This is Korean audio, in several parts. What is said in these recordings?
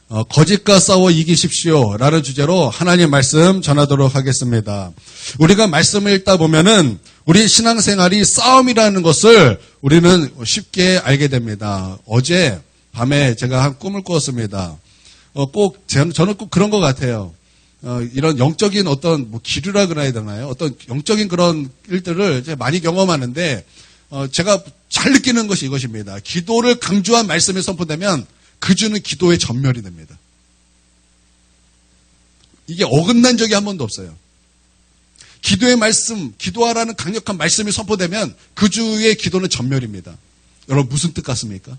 거짓과 싸워 이기십시오 라는 주제로 하나님 말씀 전하도록 하겠습니다. 우리가 말씀을 읽다 보면은 우리 신앙생활이 싸움이라는 것을 우리는 쉽게 알게 됩니다. 어제 밤에 제가 한 꿈을 꾸었습니다. 저는 꼭 그런 것 같아요. 이런 영적인 어떤 기류라 그래야 되나요? 어떤 영적인 그런 일들을 제가 많이 경험하는데 제가 잘 느끼는 것이 이것입니다. 기도를 강조한 말씀이 선포되면 그 주는 기도의 전멸이 됩니다. 이게 어긋난 적이 한 번도 없어요. 기도의 말씀, 기도하라는 강력한 말씀이 선포되면 그 주의 기도는 전멸입니다. 여러분 무슨 뜻 같습니까?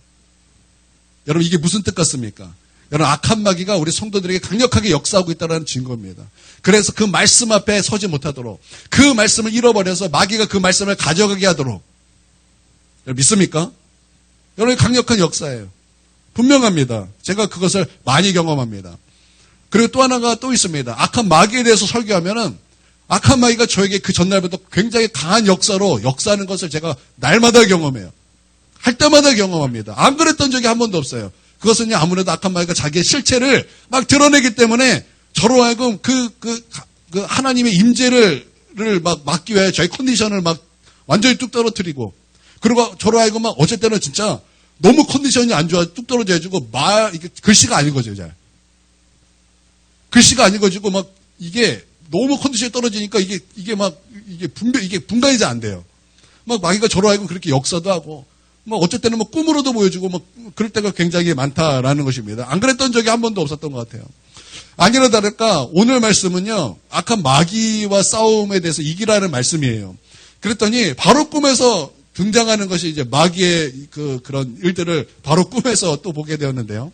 여러분 이게 무슨 뜻 같습니까? 여러분 악한 마귀가 우리 성도들에게 강력하게 역사하고 있다는 증거입니다. 그래서 그 말씀 앞에 서지 못하도록 그 말씀을 잃어버려서 마귀가 그 말씀을 가져가게 하도록 여러분 믿습니까? 여러분 강력한 역사예요. 분명합니다. 제가 그것을 많이 경험합니다. 그리고 또 하나가 또 있습니다. 악한 마귀에 대해서 설교하면은 악한 마귀가 저에게 그 전날부터 굉장히 강한 역사로 역사하는 것을 제가 날마다 경험해요. 할 때마다 경험합니다. 안 그랬던 적이 한 번도 없어요. 그것은요, 아무래도 악한 마귀가 자기의 실체를 막 드러내기 때문에 저로 하여금 그 하나님의 임재를 막 막기 위해 저희 컨디션을 막 완전히 뚝 떨어뜨리고 그리고 저로 하여금 막 어쩔 때는 진짜 너무 컨디션이 안 좋아 뚝 떨어져 가지고 이게 글씨가 안 읽어져요, 잘. 글씨가 안 읽어지고 막 이게 너무 컨디션이 떨어지니까 이게 분간이 잘 안 돼요. 막 마귀가 저로 하여금 그렇게 역사도 하고 뭐 어쩔 때는 뭐 꿈으로도 보여주고 뭐 그럴 때가 굉장히 많다라는 것입니다. 안 그랬던 적이 한 번도 없었던 것 같아요. 아니나 다를까 오늘 말씀은요. 악한 마귀와 싸움에 대해서 이기라는 말씀이에요. 그랬더니 바로 꿈에서 등장하는 것이 이제 마귀의 그런 일들을 바로 꿈에서 또 보게 되었는데요.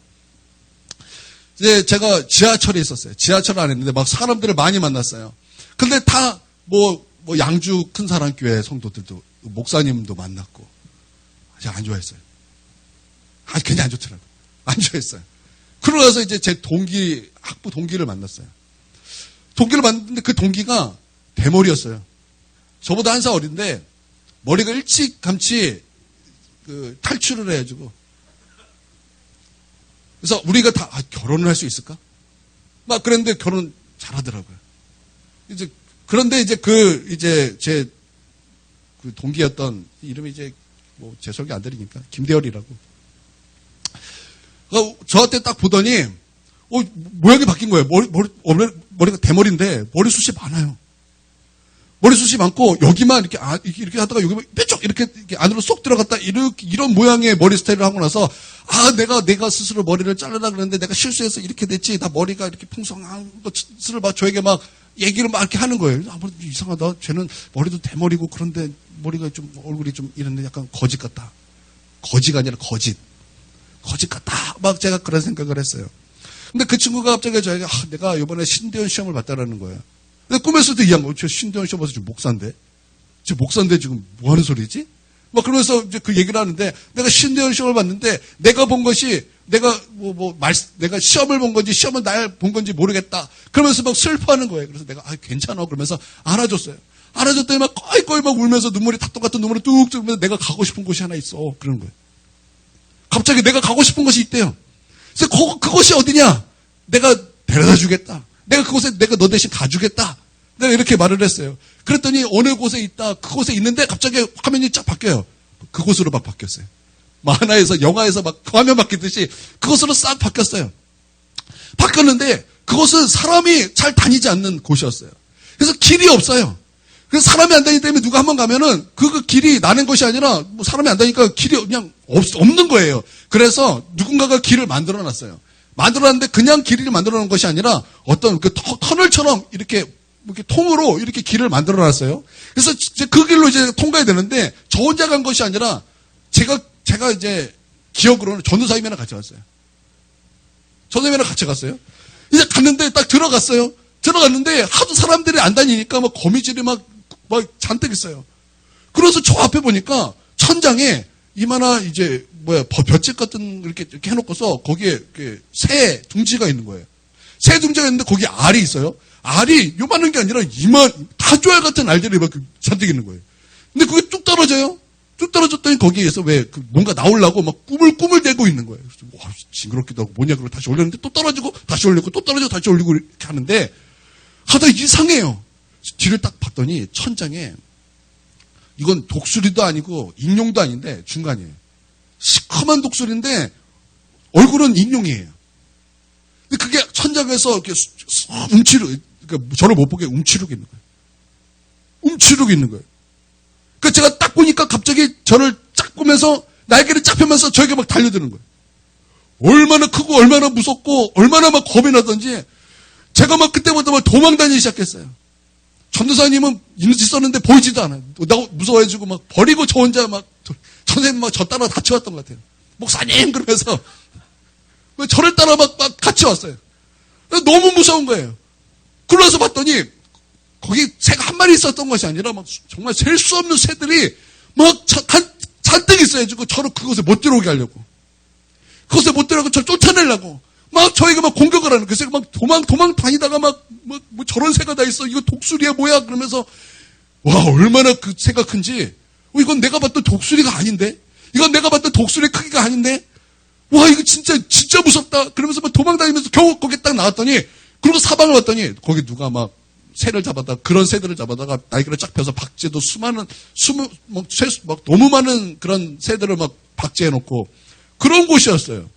이제 제가 지하철에 있었어요. 지하철 안에 있는데 막 사람들을 많이 만났어요. 근데 다 뭐 양주 큰 사랑교회 성도들도 목사님도 만났고 제가 안 좋아했어요. 괜히 안 좋더라고요. 안 좋아했어요. 그러고 나서 이제 제 학부 동기를 만났어요. 동기를 만났는데 그 동기가 대머리였어요. 저보다 한 살 어린데 머리가 일찌감치 탈출을 해가지고 그래서 우리가 다 결혼을 할 수 있을까? 막 그랬는데 결혼 잘하더라고요. 그런데 이제 제 동기였던 이름이 이제 뭐 제 설교 안 들으니까 김대열이라고. 저한테 딱 보더니 모양이 바뀐 거예요. 머리가 대머리인데 머리숱이 많아요. 머리숱이 많고 여기만 이렇게 하다가 여기만 뾰족 이렇게 안으로 쏙 들어갔다 이런 모양의 머리 스타일을 하고 나서 내가 스스로 머리를 자르라 그랬는데 내가 실수해서 이렇게 됐지. 나 머리가 이렇게 풍성한 것을 막 저에게 막 얘기를 막 이렇게 하는 거예요. 이상하다. 쟤는 머리도 대머리고 그런데 머리가 좀 얼굴이 좀 이런데 약간 거짓 같다. 거지가 아니라 거짓 같다. 막 제가 그런 생각을 했어요. 근데 그 친구가 갑자기 저에게 내가 이번에 신대원 시험을 봤다라는 거예요. 근데 꿈에서도 저 신대원 시험 봐서 지금 목사인데 지금 뭐 하는 소리지? 막 그러면서 이제 그 얘기를 하는데 내가 신대원 시험을 봤는데 내가 본 것이 내가 내가 시험을 본 건지 시험을 날 본 건지 모르겠다. 그러면서 막 슬퍼하는 거예요. 그래서 내가 괜찮아 그러면서 안아줬어요. 안아줬더니 막 꺼이꺼이 막 울면서 눈물이 닭똥 같은 눈물이 뚝뚝 흘면서 내가 가고 싶은 곳이 하나 있어. 그러는 거예요. 갑자기 내가 가고 싶은 곳이 있대요. 그래서 그곳이 어디냐? 내가 데려다 주겠다. 내가 너 대신 가주겠다. 내가 이렇게 말을 했어요. 그랬더니 어느 곳에 있다. 그곳에 있는데 갑자기 화면이 쫙 바뀌어요. 그곳으로 막 바뀌었어요. 만화에서 영화에서 막 화면 바뀌듯이 그곳으로 싹 바뀌었어요. 바뀌었는데 그곳은 사람이 잘 다니지 않는 곳이었어요. 그래서 길이 없어요. 그래서 사람이 안 다니기 때문에 누가 한번 가면은 그 길이 나는 것이 아니라 뭐 사람이 안 다니니까 길이 그냥 없는 거예요. 그래서 누군가가 길을 만들어 놨어요. 만들어놨는데 그냥 길을 만들어 놓은 것이 아니라 어떤 그 터널처럼 이렇게 통으로 이렇게 길을 만들어 놨어요. 그래서 그 길로 이제 통과해야 되는데 저 혼자 간 것이 아니라 제가 이제 기억으로는 전도사님이랑 같이 갔어요. 전도사님이랑 같이 갔어요. 이제 갔는데 딱 들어갔어요. 들어갔는데 하도 사람들이 안 다니니까 막 거미줄이 막 잔뜩 있어요. 그래서 저 앞에 보니까 천장에 이만한 이제 볏짚 같은 이렇게 해놓고서 거기에 새 둥지가 있는 거예요. 새 둥지가 있는데 거기에 알이 있어요. 알이 요만한 게 아니라 다조알 같은 알들이 막 잔뜩 있는 거예요. 근데 그게 뚝 떨어져요. 뚝 떨어졌더니 거기에서 왜 뭔가 나오려고 막 꾸물대고 있는 거예요. 그래서 와, 징그럽기도 하고 뭐냐 그러고 다시 올렸는데 또 떨어지고 다시 올리고 또 떨어지고 다시 올리고 이렇게 하는데 하다 이상해요. 뒤를 딱 봤더니 천장에 이건 독수리도 아니고 익룡도 아닌데 중간이에요. 시커먼 독수리인데 얼굴은 익룡이에요. 근데 그게 천장에서 이렇게 그러니까 저를 못 보게 움츠르고 있는 거예요. 움츠르고 있는 거예요. 그 제가 딱 보니까 갑자기 저를 쫙 보면서 날개를 쫙 펴면서 저에게 막 달려드는 거예요. 얼마나 크고 얼마나 무섭고 얼마나 막 겁이 나던지 제가 막 그때부터 막 도망 다니기 시작했어요. 전도사님은 있었는데 보이지도 않아요. 나 무서워해주고 막 버리고 저 혼자 막 선생님 막 저 따라 같이 왔던 것 같아요. 목사님 그러면서 저를 따라 막 같이 왔어요. 너무 무서운 거예요. 그러서 봤더니 거기 새가 한 마리 있었던 것이 아니라 막 정말 셀 수 없는 새들이 막 잔뜩 있어가지고 저를 그곳에 못 들어오게 하려고. 그곳에 못 들어가고 저를 쫓아내려고. 막 저희가 막 공격을 하는. 그래서 막 도망 다니다가 뭐 저런 새가 다 있어. 이거 독수리야 뭐야? 그러면서 와, 얼마나 그 새가 큰지. 이건 내가 봤던 독수리가 아닌데? 이건 내가 봤던 독수리 크기가 아닌데? 와, 이거 진짜 무섭다. 그러면서 막 도망 다니면서 겨우 거기 딱 나왔더니 그리고 사방을 봤더니 거기 누가 막 새를 잡아다가 그런 새들을 잡아다가 날개를 쫙 펴서 박제도 막 너무 많은 그런 새들을 막 박제해놓고 그런 곳이었어요.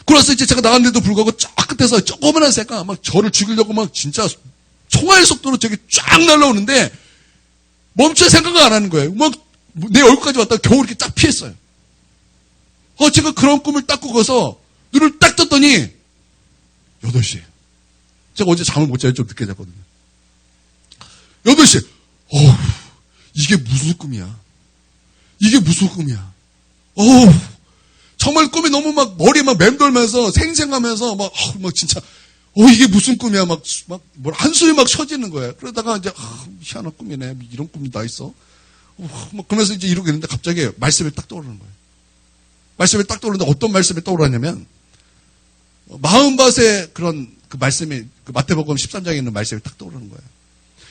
그래서 이제 제가 나갔는데도 불구하고 쫙 끝에서 조그만한 새가 막 저를 죽이려고 막 진짜 총알 속도로 저기 쫙 날라오는데 멈출 생각을 안 하는 거예요. 막 내 얼굴까지 왔다가 겨우 이렇게 딱 피했어요. 제가 그런 꿈을 딱 꾸고서 눈을 딱 떴더니 8시. 제가 어제 잠을 못 자요. 좀 늦게 잤거든요. 8시. 이게 무슨 꿈이야. 이게 무슨 꿈이야. 정말 꿈이 너무 막 머리에 막 맴돌면서 생생하면서 막 진짜 이게 무슨 꿈이야. 막 한숨이 막 쉬어지는 거예요. 그러다가 이제 희한한 꿈이네. 이런 꿈이 다 있어. 막 그러면서 이제 이러고 있는데 갑자기 말씀이 딱 떠오르는 거예요. 말씀이 딱 떠오르는데 어떤 말씀이 떠오르냐면 마흔밭에 그런 그 말씀이 그 마태복음 13장에 있는 말씀이 딱 떠오르는 거예요.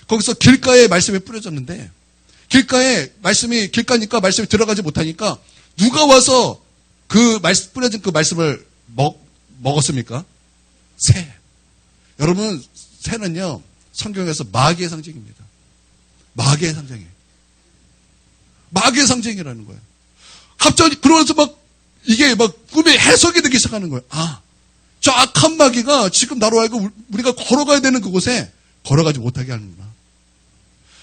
거기서 길가에 말씀이 뿌려졌는데 길가니까 말씀이 들어가지 못하니까 누가 와서 그 말씀 뿌려진 그 말씀을 먹었습니까? 새. 여러분, 새는요, 성경에서 마귀의 상징입니다. 마귀의 상징이에요. 마귀의 상징이라는 거예요. 갑자기 그러면서 이게 꿈에 해석이 되기 시작하는 거예요. 저 악한 마귀가 지금 나로 하여금 우리가 걸어가야 되는 그곳에 걸어가지 못하게 하는구나.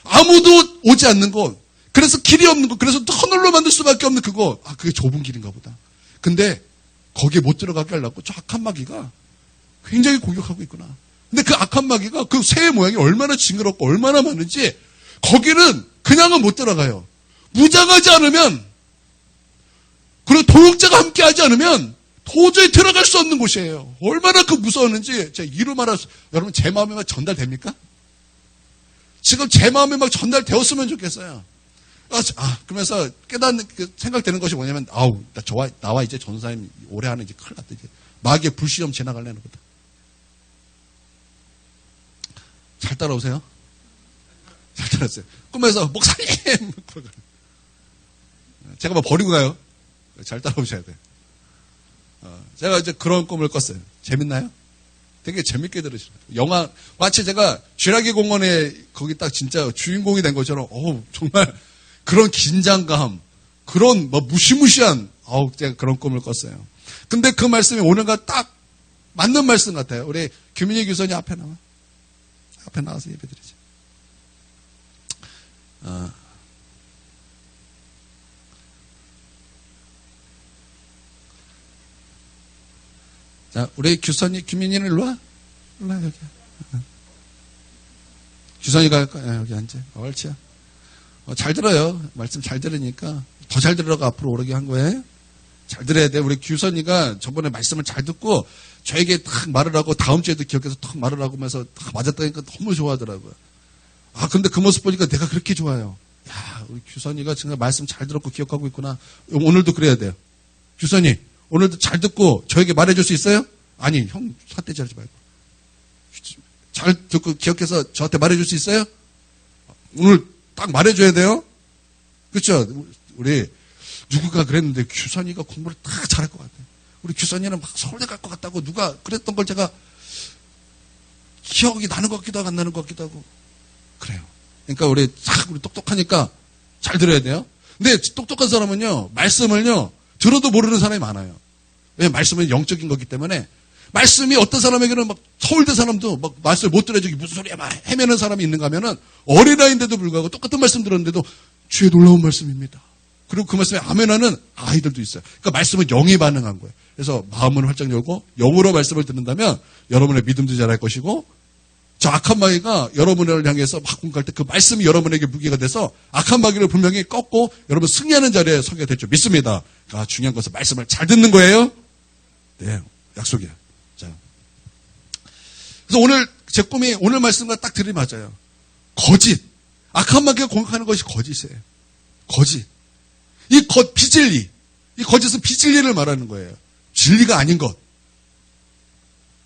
아무도 오지 않는 곳, 그래서 길이 없는 곳, 그래서 터널로 만들 수밖에 없는 그거, 그게 좁은 길인가 보다. 근데 거기에 못 들어가게 하려고 저 악한 마귀가 굉장히 공격하고 있구나. 근데 그 악한 마귀가 그 새의 모양이 얼마나 징그럽고 얼마나 많은지 거기는 그냥은 못 들어가요. 무장하지 않으면, 그리고 도역자가 함께하지 않으면 도저히 들어갈 수 없는 곳이에요. 얼마나 그 무서웠는지 제가 이루 말할 여러분 제 마음에 막 전달됩니까? 지금 제 마음에 막 전달되었으면 좋겠어요. 그러면서 깨닫는 생각되는 것이 뭐냐면 나와 이제 전사님 오래 하는 이제 큰일 났다. 이제 마귀의 불시험 지나갈래는 거다. 잘 따라오세요? 잘 따라오세요. 꿈에서 목사님 제가 막 버리고 가요. 잘 따라오셔야 돼요. 제가 이제 그런 꿈을 꿨어요. 재밌나요? 되게 재밌게 들으시나요? 영화, 마치 제가 쥐라기 공원에 거기 딱 진짜 주인공이 된 것처럼, 정말 그런 긴장감, 그런 무시무시한, 제가 그런 꿈을 꿨어요. 근데 그 말씀이 오늘과 딱 맞는 말씀 같아요. 우리 규민이 교수님 앞에 나와서 예배 드리죠. 자, 우리 규민이는 일로 와. 여기. 규선이가 여기 앉아. 옳지요. 잘 들어요. 말씀 잘 들으니까 더 잘 들으라고 앞으로 오르게 한 거예요. 잘 들어야 돼. 우리 규선이가 저번에 말씀을 잘 듣고 저에게 탁 말을 하고 다음 주에도 기억해서 탁 말을 하고 하면서 탁 맞았다니까 너무 좋아하더라고요. 근데 그 모습 보니까 내가 그렇게 좋아요. 야, 우리 규선이가 정말 말씀 잘 들었고 기억하고 있구나. 오늘도 그래야 돼요. 규선이, 오늘도 잘 듣고 저에게 말해줄 수 있어요? 아니, 형 삿대질 하지 말고. 잘 듣고 기억해서 저한테 말해줄 수 있어요? 오늘 딱 말해줘야 돼요? 그렇죠? 우리 누구가 그랬는데 규선이가 공부를 다 잘할 것 같아요. 우리 규선이는 막 서울대 갈 것 같다고 누가 그랬던 걸 제가 기억이 나는 것 같기도 하고 안 나는 것 같기도 하고 그래요. 그러니까 우리 똑똑하니까 잘 들어야 돼요. 근데 똑똑한 사람은요, 말씀을요, 들어도 모르는 사람이 많아요. 왜냐면 말씀은 영적인 거기 때문에 말씀이 어떤 사람에게는 막 서울대 사람도 막 말씀을 못 들어야 저기 무슨 소리야 막 헤매는 사람이 있는가 하면은 어린아이인데도 불구하고 똑같은 말씀 들었는데도 주의 놀라운 말씀입니다. 그리고 그 말씀에 아멘하는 아이들도 있어요. 그러니까 말씀은 영이 반응한 거예요. 그래서 마음을 활짝 열고 영으로 말씀을 듣는다면 여러분의 믿음도 자랄 것이고 저 악한 마귀가 여러분을 향해서 막 공격할 때 그 말씀이 여러분에게 무기가 돼서 악한 마귀를 분명히 꺾고 여러분 승리하는 자리에 서게 될 줄 믿습니다. 그러니까 중요한 것은 말씀을 잘 듣는 거예요. 네, 약속이야. 자, 그래서 오늘 제 꿈이 오늘 말씀과 딱 들이맞아요. 거짓. 악한 마귀가 공격하는 것이 거짓이에요. 거짓. 비진리. 이 거짓은 비진리를 말하는 거예요. 진리가 아닌 것.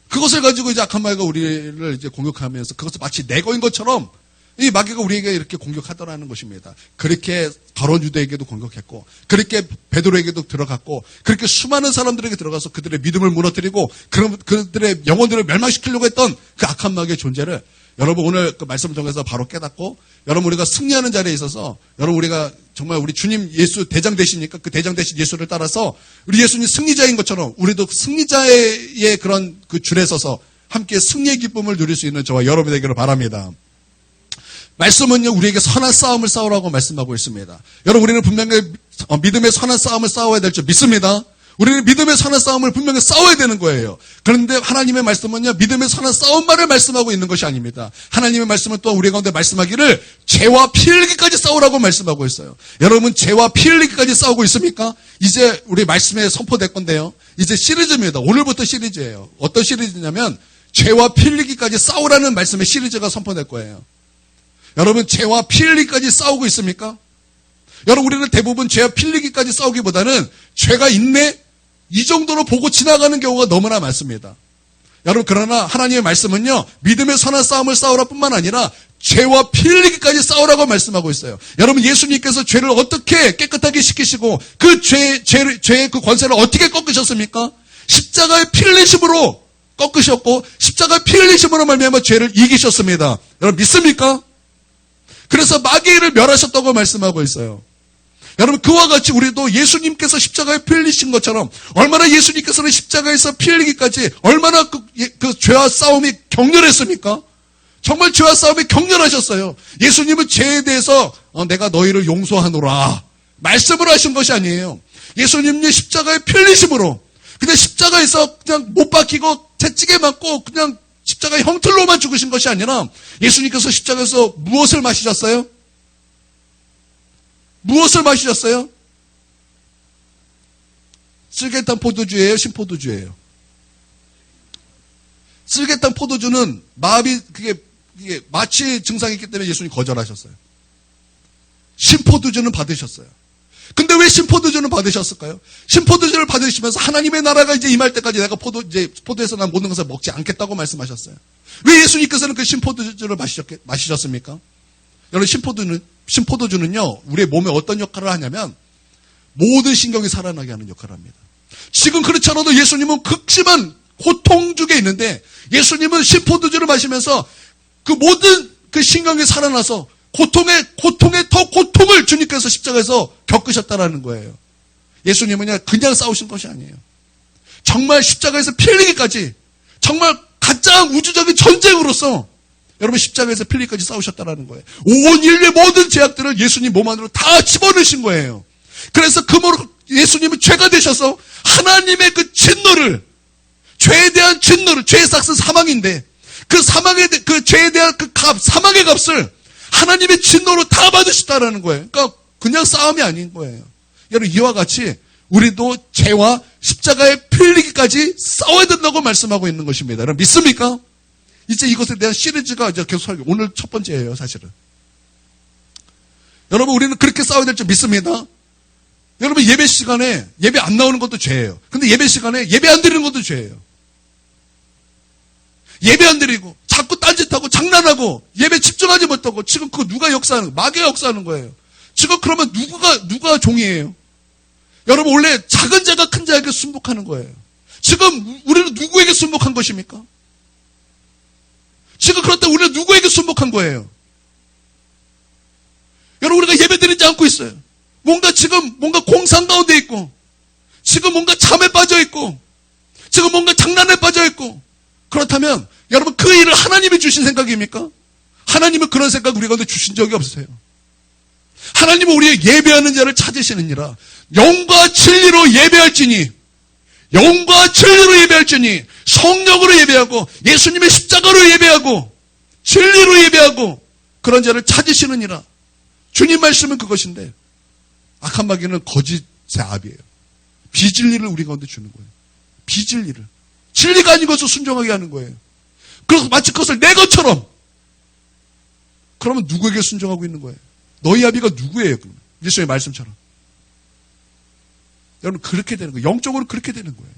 그것을 가지고 이제 악한 마귀가 우리를 이제 공격하면서 그것을 마치 내 거인 것처럼 이 마귀가 우리에게 이렇게 공격하더라는 것입니다. 그렇게 바로 유대에게도 공격했고, 그렇게 베드로에게도 들어갔고, 그렇게 수많은 사람들에게 들어가서 그들의 믿음을 무너뜨리고, 그들의 영혼들을 멸망시키려고 했던 그 악한 마귀의 존재를 여러분 오늘 그 말씀을 통해서 바로 깨닫고, 여러분 우리가 승리하는 자리에 있어서, 여러분 우리가 정말 우리 주님 예수 대장 되시니까 그 대장 되신 예수를 따라서 우리 예수님 승리자인 것처럼 우리도 승리자의 그런 그 줄에 서서 함께 승리의 기쁨을 누릴 수 있는 저와 여러분 되기를 바랍니다. 말씀은요, 우리에게 선한 싸움을 싸우라고 말씀하고 있습니다. 여러분, 우리는 분명히 믿음의 선한 싸움을 싸워야 될 줄 믿습니다. 우리는 믿음의 선한 싸움을 분명히 싸워야 되는 거예요. 그런데 하나님의 말씀은요, 믿음의 선한 싸움만을 말씀하고 있는 것이 아닙니다. 하나님의 말씀은 또 우리 가운데 말씀하기를 죄와 피 흘리기까지 싸우라고 말씀하고 있어요. 여러분, 죄와 피 흘리기까지 싸우고 있습니까? 이제 우리 말씀에 선포될 건데요. 이제 시리즈입니다. 오늘부터 시리즈예요. 어떤 시리즈냐면 죄와 피 흘리기까지 싸우라는 말씀의 시리즈가 선포될 거예요. 여러분, 죄와 피 흘리기까지 싸우고 있습니까? 여러분, 우리는 대부분 죄와 피 흘리기까지 싸우기보다는 죄가 있네? 이 정도로 보고 지나가는 경우가 너무나 많습니다. 여러분, 그러나 하나님의 말씀은요, 믿음의 선한 싸움을 싸우라 뿐만 아니라 죄와 피 흘리기까지 싸우라고 말씀하고 있어요. 여러분, 예수님께서 죄를 어떻게 깨끗하게 시키시고 그 죄의 그 권세를 어떻게 꺾으셨습니까? 십자가의 피 흘리심으로 꺾으셨고 십자가의 피 흘리심으로 말미암아 죄를 이기셨습니다. 여러분, 믿습니까? 그래서 마귀를 멸하셨다고 말씀하고 있어요. 여러분, 그와 같이 우리도 예수님께서 십자가에 피 흘리신 것처럼 얼마나 예수님께서는 십자가에서 피 흘리기까지 얼마나 그 죄와 싸움이 격렬했습니까? 정말 죄와 싸움이 격렬하셨어요. 예수님은 죄에 대해서 내가 너희를 용서하노라 말씀을 하신 것이 아니에요. 예수님이 십자가에 피 흘리심으로 그냥 십자가에서 그냥 못 박히고 채찍에 맞고 그냥 십자가의 형틀로만 죽으신 것이 아니라 예수님께서 십자가에서 무엇을 마시셨어요? 무엇을 마시셨어요? 쓸개탄 포도주예요? 신포도주예요? 쓸개탄 포도주는 마비 그게 마취 증상이 있기 때문에 예수님이 거절하셨어요. 신포도주는 받으셨어요. 근데 왜 신포도주는 받으셨을까요? 신포도주를 받으시면서 하나님의 나라가 이제 임할 때까지 내가 포도에서 난 모든 것을 먹지 않겠다고 말씀하셨어요. 왜 예수님께서는 그 신포도주를 마시셨습니까? 여러분, 신포도주는요, 우리의 몸에 어떤 역할을 하냐면 모든 신경이 살아나게 하는 역할을 합니다. 지금 그렇지 않아도 예수님은 극심한 고통 중에 있는데 예수님은 신포도주를 마시면서 그 모든 그 신경이 살아나서 고통의 더 고통을 주님께서 십자가에서 겪으셨다라는 거예요. 예수님은 그냥 싸우신 것이 아니에요. 정말 십자가에서 피 흘리기까지 정말 가장 우주적인 전쟁으로서 여러분 십자가에서 피 흘리기까지 싸우셨다라는 거예요. 온 인류의 모든 죄악들을 예수님 몸 안으로 다 집어넣으신 거예요. 그래서 예수님은 죄가 되셔서 하나님의 그 진노를 죄에 대한 진노를 죄의 삭은 사망인데 그 죄에 대한 그 사망의 값을 하나님의 진노로 다 받으셨다라는 거예요. 그러니까 그냥 싸움이 아닌 거예요. 여러분, 이와 같이 우리도 죄와 십자가에 피 흘리기까지 싸워야 된다고 말씀하고 있는 것입니다. 여러분, 믿습니까? 이제 이것에 대한 시리즈가 이제 계속 살고 오늘 첫 번째예요, 사실은. 여러분, 우리는 그렇게 싸워야 될 줄 믿습니다. 여러분, 예배 시간에 예배 안 나오는 것도 죄예요. 근데 예배 시간에 예배 안 드리는 것도 죄예요. 예배 안 드리고 자꾸 딴짓하고 장난하고 예배 집중하지 못하고 지금 그거 누가 역사하는 거예요? 마귀가 역사하는 거예요. 지금 그러면 누가 종이에요? 여러분, 원래 작은 자가 큰 자에게 순복하는 거예요. 지금 우리는 누구에게 순복한 것입니까? 지금 그럴 때 우리는 누구에게 순복한 거예요? 여러분, 우리가 예배드리지 않고 있어요. 뭔가 공상 가운데 있고, 지금 뭔가 잠에 빠져 있고, 지금 뭔가 장난에 빠져 있고, 그렇다면 여러분, 그 일을 하나님이 주신 생각입니까? 하나님은 그런 생각 우리 가운데 주신 적이 없으세요. 하나님은 우리의 예배하는 자를 찾으시느니라. 영과 진리로 예배할지니, 영과 진리로 예배할지니, 성령으로 예배하고 예수님의 십자가로 예배하고 진리로 예배하고 그런 자를 찾으시느니라. 주님 말씀은 그것인데 악한 마귀는 거짓의 압이에요. 비진리를 우리 가운데 주는 거예요. 비진리를. 진리가 아닌 것을 순종하게 하는 거예요. 그래서 마치 그것을 내 것처럼. 그러면 누구에게 순종하고 있는 거예요? 너희 아비가 누구예요? 그러면 예수의 말씀처럼. 여러분, 그렇게 되는 거예요. 영적으로 그렇게 되는 거예요.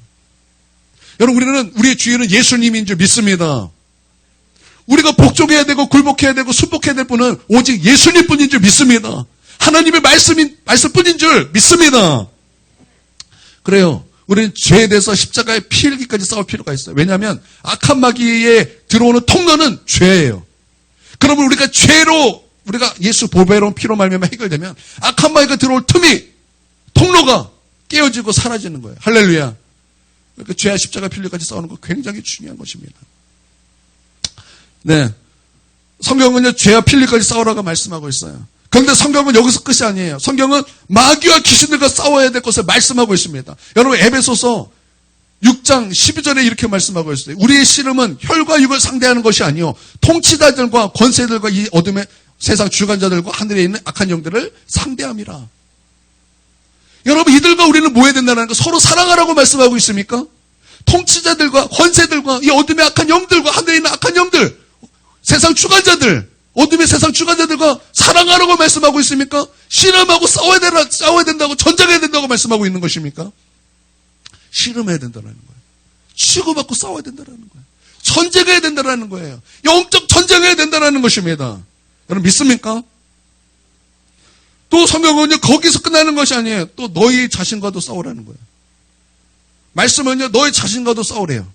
여러분, 우리의 주인은 예수님인 줄 믿습니다. 우리가 복종해야 되고 굴복해야 되고 순복해야 될 분은 오직 예수님 뿐인 줄 믿습니다. 하나님의 말씀뿐인 줄 믿습니다. 그래요. 우리는 죄에 대해서 십자가에 피 흘기까지 싸울 필요가 있어요. 왜냐하면 악한 마귀에 들어오는 통로는 죄예요. 그러면 우리가 예수 보배로운 피로 말미암아 해결되면 악한 마귀가 들어올 통로가 깨어지고 사라지는 거예요. 할렐루야. 그러니까 죄와 십자가 필요까지 싸우는 거 굉장히 중요한 것입니다. 네. 성경은요, 죄와 필리까지 싸우라고 말씀하고 있어요. 그런데 성경은 여기서 끝이 아니에요. 성경은 마귀와 귀신들과 싸워야 될 것을 말씀하고 있습니다. 여러분, 에베소서 6장 12절에 이렇게 말씀하고 있어요. 우리의 씨름은 혈과 육을 상대하는 것이 아니요 통치자들과 권세들과 이 어둠의 세상 주관자들과 하늘에 있는 악한 영들을 상대함이라. 여러분, 이들과 우리는 뭐 해야 된다는 거? 서로 사랑하라고 말씀하고 있습니까? 통치자들과 권세들과 이 어둠의 악한 영들과 하늘에 있는 악한 영들, 세상 주관자들, 어둠의 세상 주관자들과 사랑하라고 말씀하고 있습니까? 씨름하고 싸워야 된다고, 전쟁해야 된다고 말씀하고 있는 것입니까? 씨름해야 된다는 거예요. 치고받고 싸워야 된다는 거예요. 전쟁해야 된다는 거예요. 영적 전쟁해야 된다는 것입니다. 여러분, 믿습니까? 또 성경은요, 거기서 끝나는 것이 아니에요. 또 너희 자신과도 싸우라는 거예요. 말씀은요, 너희 자신과도 싸우래요.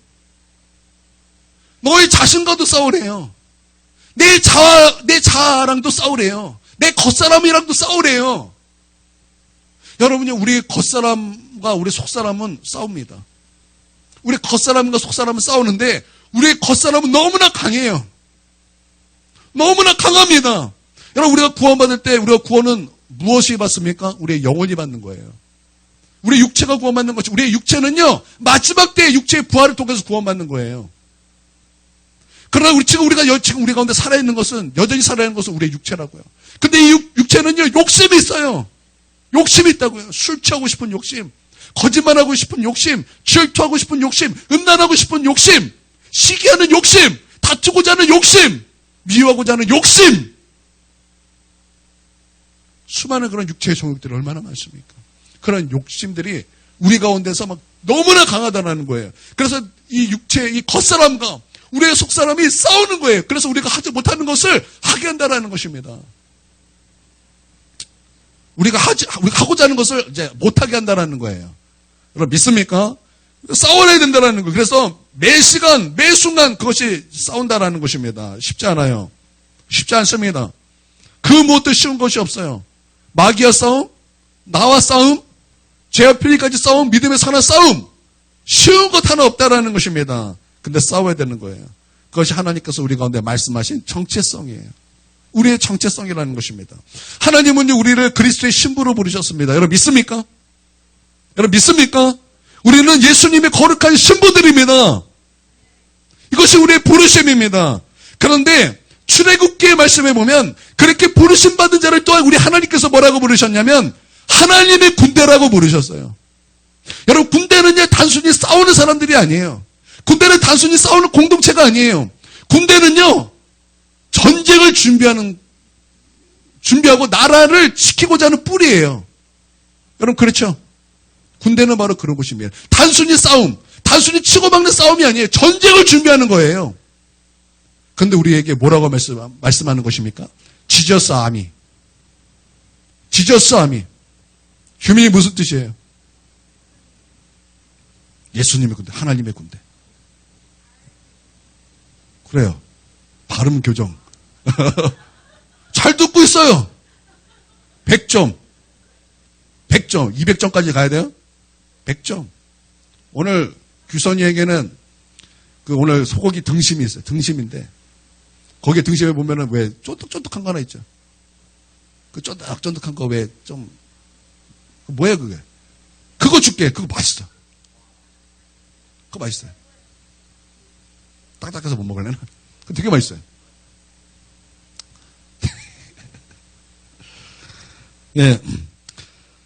너희 자신과도 싸우래요. 내 자아랑도 싸우래요. 내 겉사람이랑도 싸우래요. 여러분요, 우리 겉사람과 우리 속사람은 싸웁니다. 우리 겉사람과 속사람은 싸우는데 우리의 겉사람은 너무나 강해요. 너무나 강합니다. 여러분, 우리가 구원받을 때 우리가 구원은 무엇이 받습니까? 우리의 영혼이 받는 거예요. 우리 육체가 구원받는 것이, 우리의 육체는요, 마지막 때의 육체의 부활을 통해서 구원받는 거예요. 그러나 우리 가운데 살아있는 것은, 여전히 살아있는 것은 우리의 육체라고요. 근데 이 육체는요, 욕심이 있어요. 욕심이 있다고요. 술 취하고 싶은 욕심, 거짓말하고 싶은 욕심, 질투하고 싶은 욕심, 음란하고 싶은 욕심, 시기하는 욕심, 다투고자 하는 욕심, 미워하고자 하는 욕심. 수많은 그런 육체의 정욕들이 얼마나 많습니까? 그런 욕심들이 우리 가운데서 막 너무나 강하다는 거예요. 그래서 이 육체, 이 겉사람과 우리의 속사람이 싸우는 거예요. 그래서 우리가 하지 못하는 것을 하게 한다는 것입니다. 우리가 하고자 하는 것을 이제 못하게 한다는 거예요. 여러분, 믿습니까? 싸워야 된다는 거예요. 그래서 매 시간, 매 순간 그것이 싸운다는 것입니다. 쉽지 않아요. 쉽지 않습니다. 그 무엇도 쉬운 것이 없어요. 마귀와 싸움, 나와 싸움, 죄와 필리까지 싸움, 믿음의 선한 싸움. 쉬운 것 하나 없다라는 것입니다. 근데 싸워야 되는 거예요. 그것이 하나님께서 우리 가운데 말씀하신 정체성이에요. 우리의 정체성이라는 것입니다. 하나님은 우리를 그리스도의 신부로 부르셨습니다. 여러분, 믿습니까? 여러분, 믿습니까? 우리는 예수님의 거룩한 신부들입니다. 이것이 우리의 부르심입니다. 그런데 출애굽기의 말씀에 보면 그렇게 부르심 받은 자를 또한 우리 하나님께서 뭐라고 부르셨냐면 하나님의 군대라고 부르셨어요. 여러분, 군대는요, 단순히 싸우는 사람들이 아니에요. 군대는 단순히 싸우는 공동체가 아니에요. 군대는요, 전쟁을 준비하고 나라를 지키고자 하는 뿔이에요. 여러분, 그렇죠? 군대는 바로 그런 곳입니다. 단순히 싸움, 단순히 치고받는 싸움이 아니에요. 전쟁을 준비하는 거예요. 그런데 우리에게 뭐라고 말씀하는 것입니까? 지저스 아미. 지저스 아미. 휴민이 무슨 뜻이에요? 예수님의 군대, 하나님의 군대. 그래요. 발음 교정. 잘 듣고 있어요. 100점. 100점. 200점까지 가야 돼요? 100점. 오늘 규선이에게는 오늘 소고기 등심이 있어요. 등심인데 거기에 등심에 보면은 왜 쫀득쫀득한 거 하나 있죠. 그 쫀득쫀득한 거 왜 좀 뭐야 그게? 그거 줄게. 그거 맛있어. 그거 맛있어요. 딱딱해서 못 먹을래나? 그거 되게 맛있어요. 예.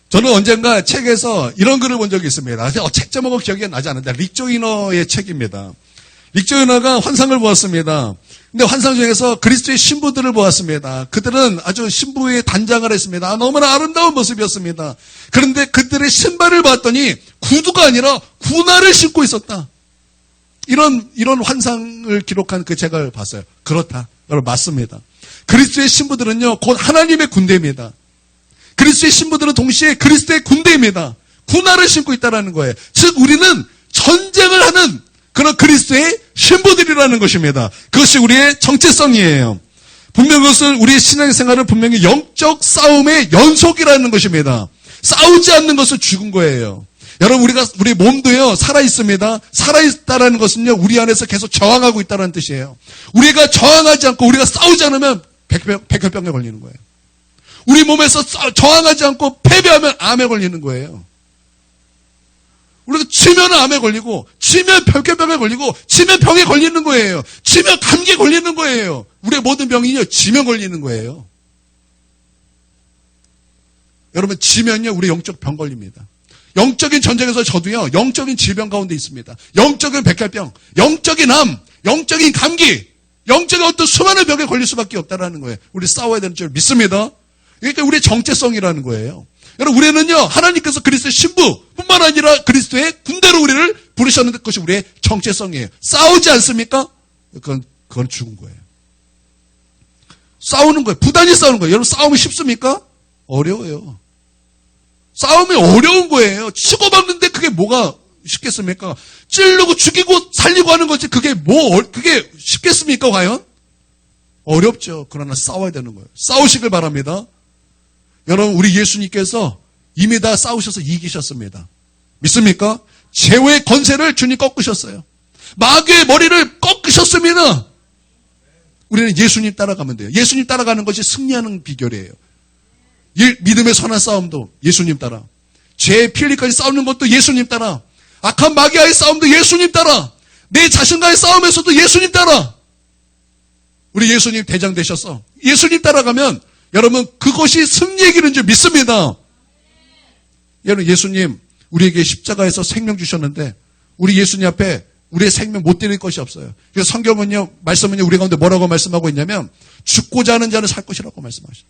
저는 언젠가 책에서 이런 글을 본 적이 있습니다. 책 제목은 기억이 나지 않는데 릭 조이너의 책입니다. 릭 조이너가 환상을 보았습니다. 근데 환상 중에서 그리스도의 신부들을 보았습니다. 그들은 아주 신부의 단장을 했습니다. 너무나 아름다운 모습이었습니다. 그런데 그들의 신발을 봤더니 구두가 아니라 군화를 신고 있었다. 이런 환상을 기록한 그 책을 봤어요. 그렇다. 여러분 맞습니다. 그리스도의 신부들은요 곧 하나님의 군대입니다. 그리스도의 신부들은 동시에 그리스도의 군대입니다. 군화를 신고 있다는 거예요. 즉 우리는 전쟁을 하는 그런 그리스도의 신부들이라는 것입니다. 그것이 우리의 정체성이에요. 분명 그것은 우리의 신앙생활은 분명히 영적 싸움의 연속이라는 것입니다. 싸우지 않는 것은 죽은 거예요. 여러분 우리 몸도요 살아 있습니다. 살아 있다라는 것은요 우리 안에서 계속 저항하고 있다는 뜻이에요. 우리가 저항하지 않고 우리가 싸우지 않으면 백혈병에 걸리는 거예요. 우리 몸에서 저항하지 않고 패배하면 암에 걸리는 거예요. 우리가 치면 암에 걸리고, 치면 백혈병에 걸리고, 치면 병에 걸리는 거예요. 치면 감기에 걸리는 거예요. 우리의 모든 병이요, 지면 걸리는 거예요. 여러분, 지면요, 우리 영적 병 걸립니다. 영적인 전쟁에서 저도요, 영적인 질병 가운데 있습니다. 영적인 백혈병, 영적인 암, 영적인 감기, 영적인 어떤 수많은 병에 걸릴 수밖에 없다는 거예요. 우리 싸워야 되는 줄 믿습니다. 이게 우리의 정체성이라는 거예요. 여러분 우리는요 하나님께서 그리스도의 신부뿐만 아니라 그리스도의 군대로 우리를 부르셨는데 그것이 우리의 정체성이에요. 싸우지 않습니까? 그건 죽은 거예요. 싸우는 거예요. 부단히 싸우는 거예요. 여러분 싸움이 쉽습니까? 어려워요. 싸움이 어려운 거예요. 치고받는데 그게 뭐가 쉽겠습니까? 찌르고 죽이고 살리고 하는 거지 그게 그게 쉽겠습니까 과연? 어렵죠. 그러나 싸워야 되는 거예요. 싸우시길 바랍니다. 여러분 우리 예수님께서 이미 다 싸우셔서 이기셨습니다. 믿습니까? 죄의 권세를 주님 꺾으셨어요. 마귀의 머리를 꺾으셨습니다. 우리는 예수님 따라가면 돼요. 예수님 따라가는 것이 승리하는 비결이에요. 믿음의 선한 싸움도 예수님 따라, 죄의 피 흘리기까지 싸우는 것도 예수님 따라, 악한 마귀와의 싸움도 예수님 따라, 내 자신과의 싸움에서도 예수님 따라. 우리 예수님 대장 되셨어. 예수님 따라가면 여러분 그것이 승리의 길인 줄 믿습니다. 여러분 예수님 우리에게 십자가에서 생명 주셨는데 우리 예수님 앞에 우리의 생명 못 드릴 것이 없어요. 그래서 성경은요 말씀은요 우리 가운데 뭐라고 말씀하고 있냐면 죽고자 하는 자는 살 것이라고 말씀하셨어요.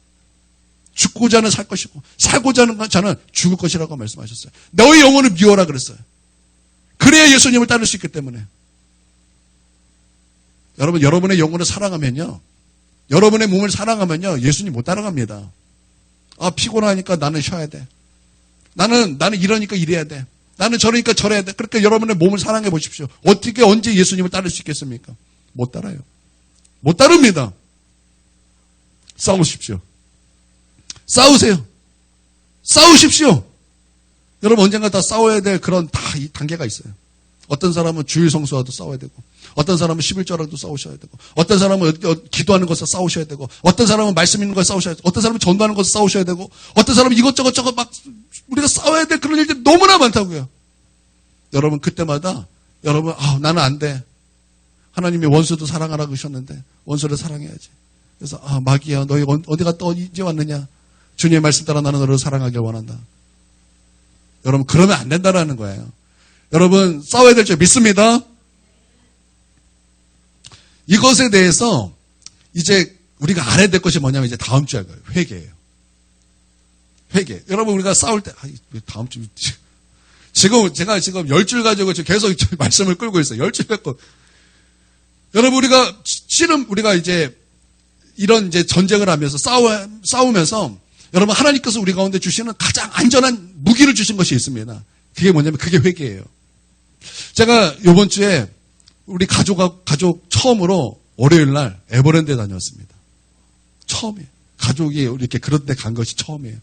죽고자 하는 살 것이고 살고자 하는 자는 죽을 것이라고 말씀하셨어요. 너의 영혼을 미워라 그랬어요. 그래야 예수님을 따를 수 있기 때문에. 여러분 여러분의 영혼을 사랑하면요 여러분의 몸을 사랑하면요 예수님 못 따라갑니다. 피곤하니까 나는 쉬어야 돼. 나는 이러니까 이래야 돼. 나는 저러니까 저래야 돼. 그러니까 여러분의 몸을 사랑해 보십시오. 어떻게 언제 예수님을 따를 수 있겠습니까? 못 따라요. 못 따릅니다. 싸우십시오. 싸우세요. 싸우십시오. 여러분 언젠가 다 싸워야 될 그런 이 단계가 있어요. 어떤 사람은 주일 성수와도 싸워야 되고, 어떤 사람은 11조랑도 싸우셔야 되고, 어떤 사람은 기도하는 것에 싸우셔야 되고, 어떤 사람은 말씀 있는 것에 싸우셔야 되고, 어떤 사람은 전도하는 것에 싸우셔야 되고, 어떤 사람은 이것저것 막 우리가 싸워야 될 그런 일들이 너무나 많다고요. 여러분 그때마다 여러분 나는 안 돼. 하나님이 원수도 사랑하라 그러셨는데 원수를 사랑해야지. 그래서 마귀야 너희 어디 갔다 이제 왔느냐. 주님의 말씀 따라 나는 너를 사랑하길 원한다. 여러분 그러면 안 된다라는 거예요. 여러분 싸워야 될 줄 믿습니다. 이것에 대해서 이제 우리가 알아야 될 것이 뭐냐면 이제 다음 주에 회개예요. 회개. 여러분 우리가 싸울 때 다음 주 제가 지금 10줄 가지고 계속 말씀을 끌고 있어요. 10줄 갖고 여러분 우리가 이제 이런 이제 전쟁을 하면서 싸우면서 여러분, 하나님께서 우리 가운데 주시는 가장 안전한 무기를 주신 것이 있습니다. 그게 뭐냐면 그게 회개예요. 제가 이번 주에 우리 가족 처음으로 월요일 날 에버랜드에 다녀왔습니다. 처음이에요. 가족이 이렇게 그런 데 간 것이 처음이에요.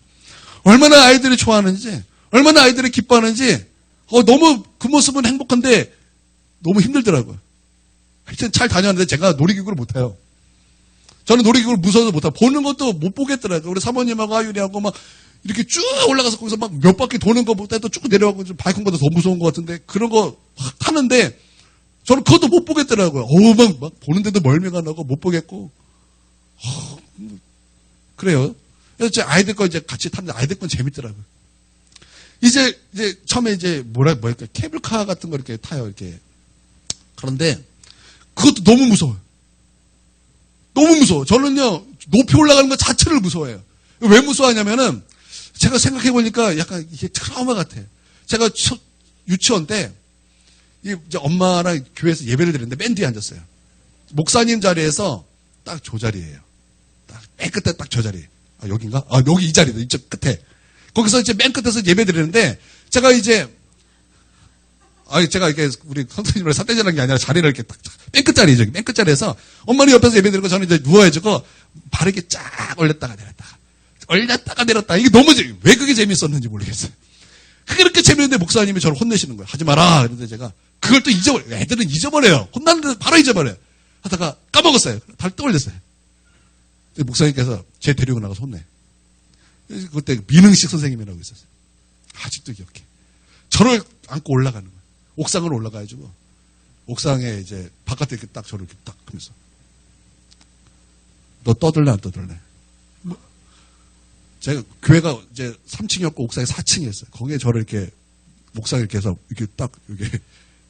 얼마나 아이들이 좋아하는지, 얼마나 아이들이 기뻐하는지, 너무 그 모습은 행복한데 너무 힘들더라고요. 하여튼 잘 다녔는데 제가 놀이기구를 못 타요. 저는 놀이기구를 무서워서 못 타요. 보는 것도 못 보겠더라고요. 우리 사모님하고 아유리하고 막 이렇게 쭉 올라가서 거기서 막 몇 바퀴 도는 것보다 또 쭉 내려가고 좀 바이크보다 더 무서운 것 같은데 그런 거 타는데 저는 그것도 못 보겠더라고요. 막 보는데도 멀미가 나고 못 보겠고. 그래요. 그래서 제 아이들 거 이제 같이 탔는데 아이들 건 재밌더라고요. 이제 처음에 이제 뭐랄까 케이블카 같은 거 이렇게 타요. 이렇게. 그런데 그것도 너무 무서워요. 너무 무서워. 저는요, 높이 올라가는 것 자체를 무서워해요. 왜 무서워하냐면은, 제가 생각해보니까 약간 이게 트라우마 같아. 제가 유치원 때, 이제 엄마랑 교회에서 예배를 드렸는데 맨 뒤에 앉았어요. 목사님 자리에서 딱 저 자리예요. 딱 맨 끝에 딱 저 자리. 아, 여긴가? 아, 여기 이 자리다. 이쪽 끝에. 거기서 이제 맨 끝에서 예배 드리는데, 제가 이렇게 우리 선생님을 사대전한 게 아니라 자리를 이렇게 딱, 맨 끝자리죠. 맨 끝자리에서 엄마는 옆에서 예배 드리고 저는 이제 누워가지고 바르게 쫙 올렸다가 내렸다. 이게 너무 왜 그게 재밌었는지 모르겠어요. 그게 그렇게 재밌는데 목사님이 저를 혼내시는 거예요. 하지 마라. 그런데 제가 그걸 또 애들은 잊어버려요. 혼났는데 바로 잊어버려요. 하다가 까먹었어요. 다시 떠올렸어요. 목사님께서 제 데리고 나가서 혼내. 그때 민흥식 선생님이라고 있었어요. 아직도 기억해. 저를 안고 올라가는 거예요. 옥상으로 올라가가지고 옥상에 이제 바깥에 이렇게 딱 저를 이렇게 딱 하면서 너 떠들래 안 떠들래? 제가 교회가 이제 3층이었고 옥상에 4층이었어요. 거기에 저를 이렇게 옥상에 이렇게 해서 이렇게 딱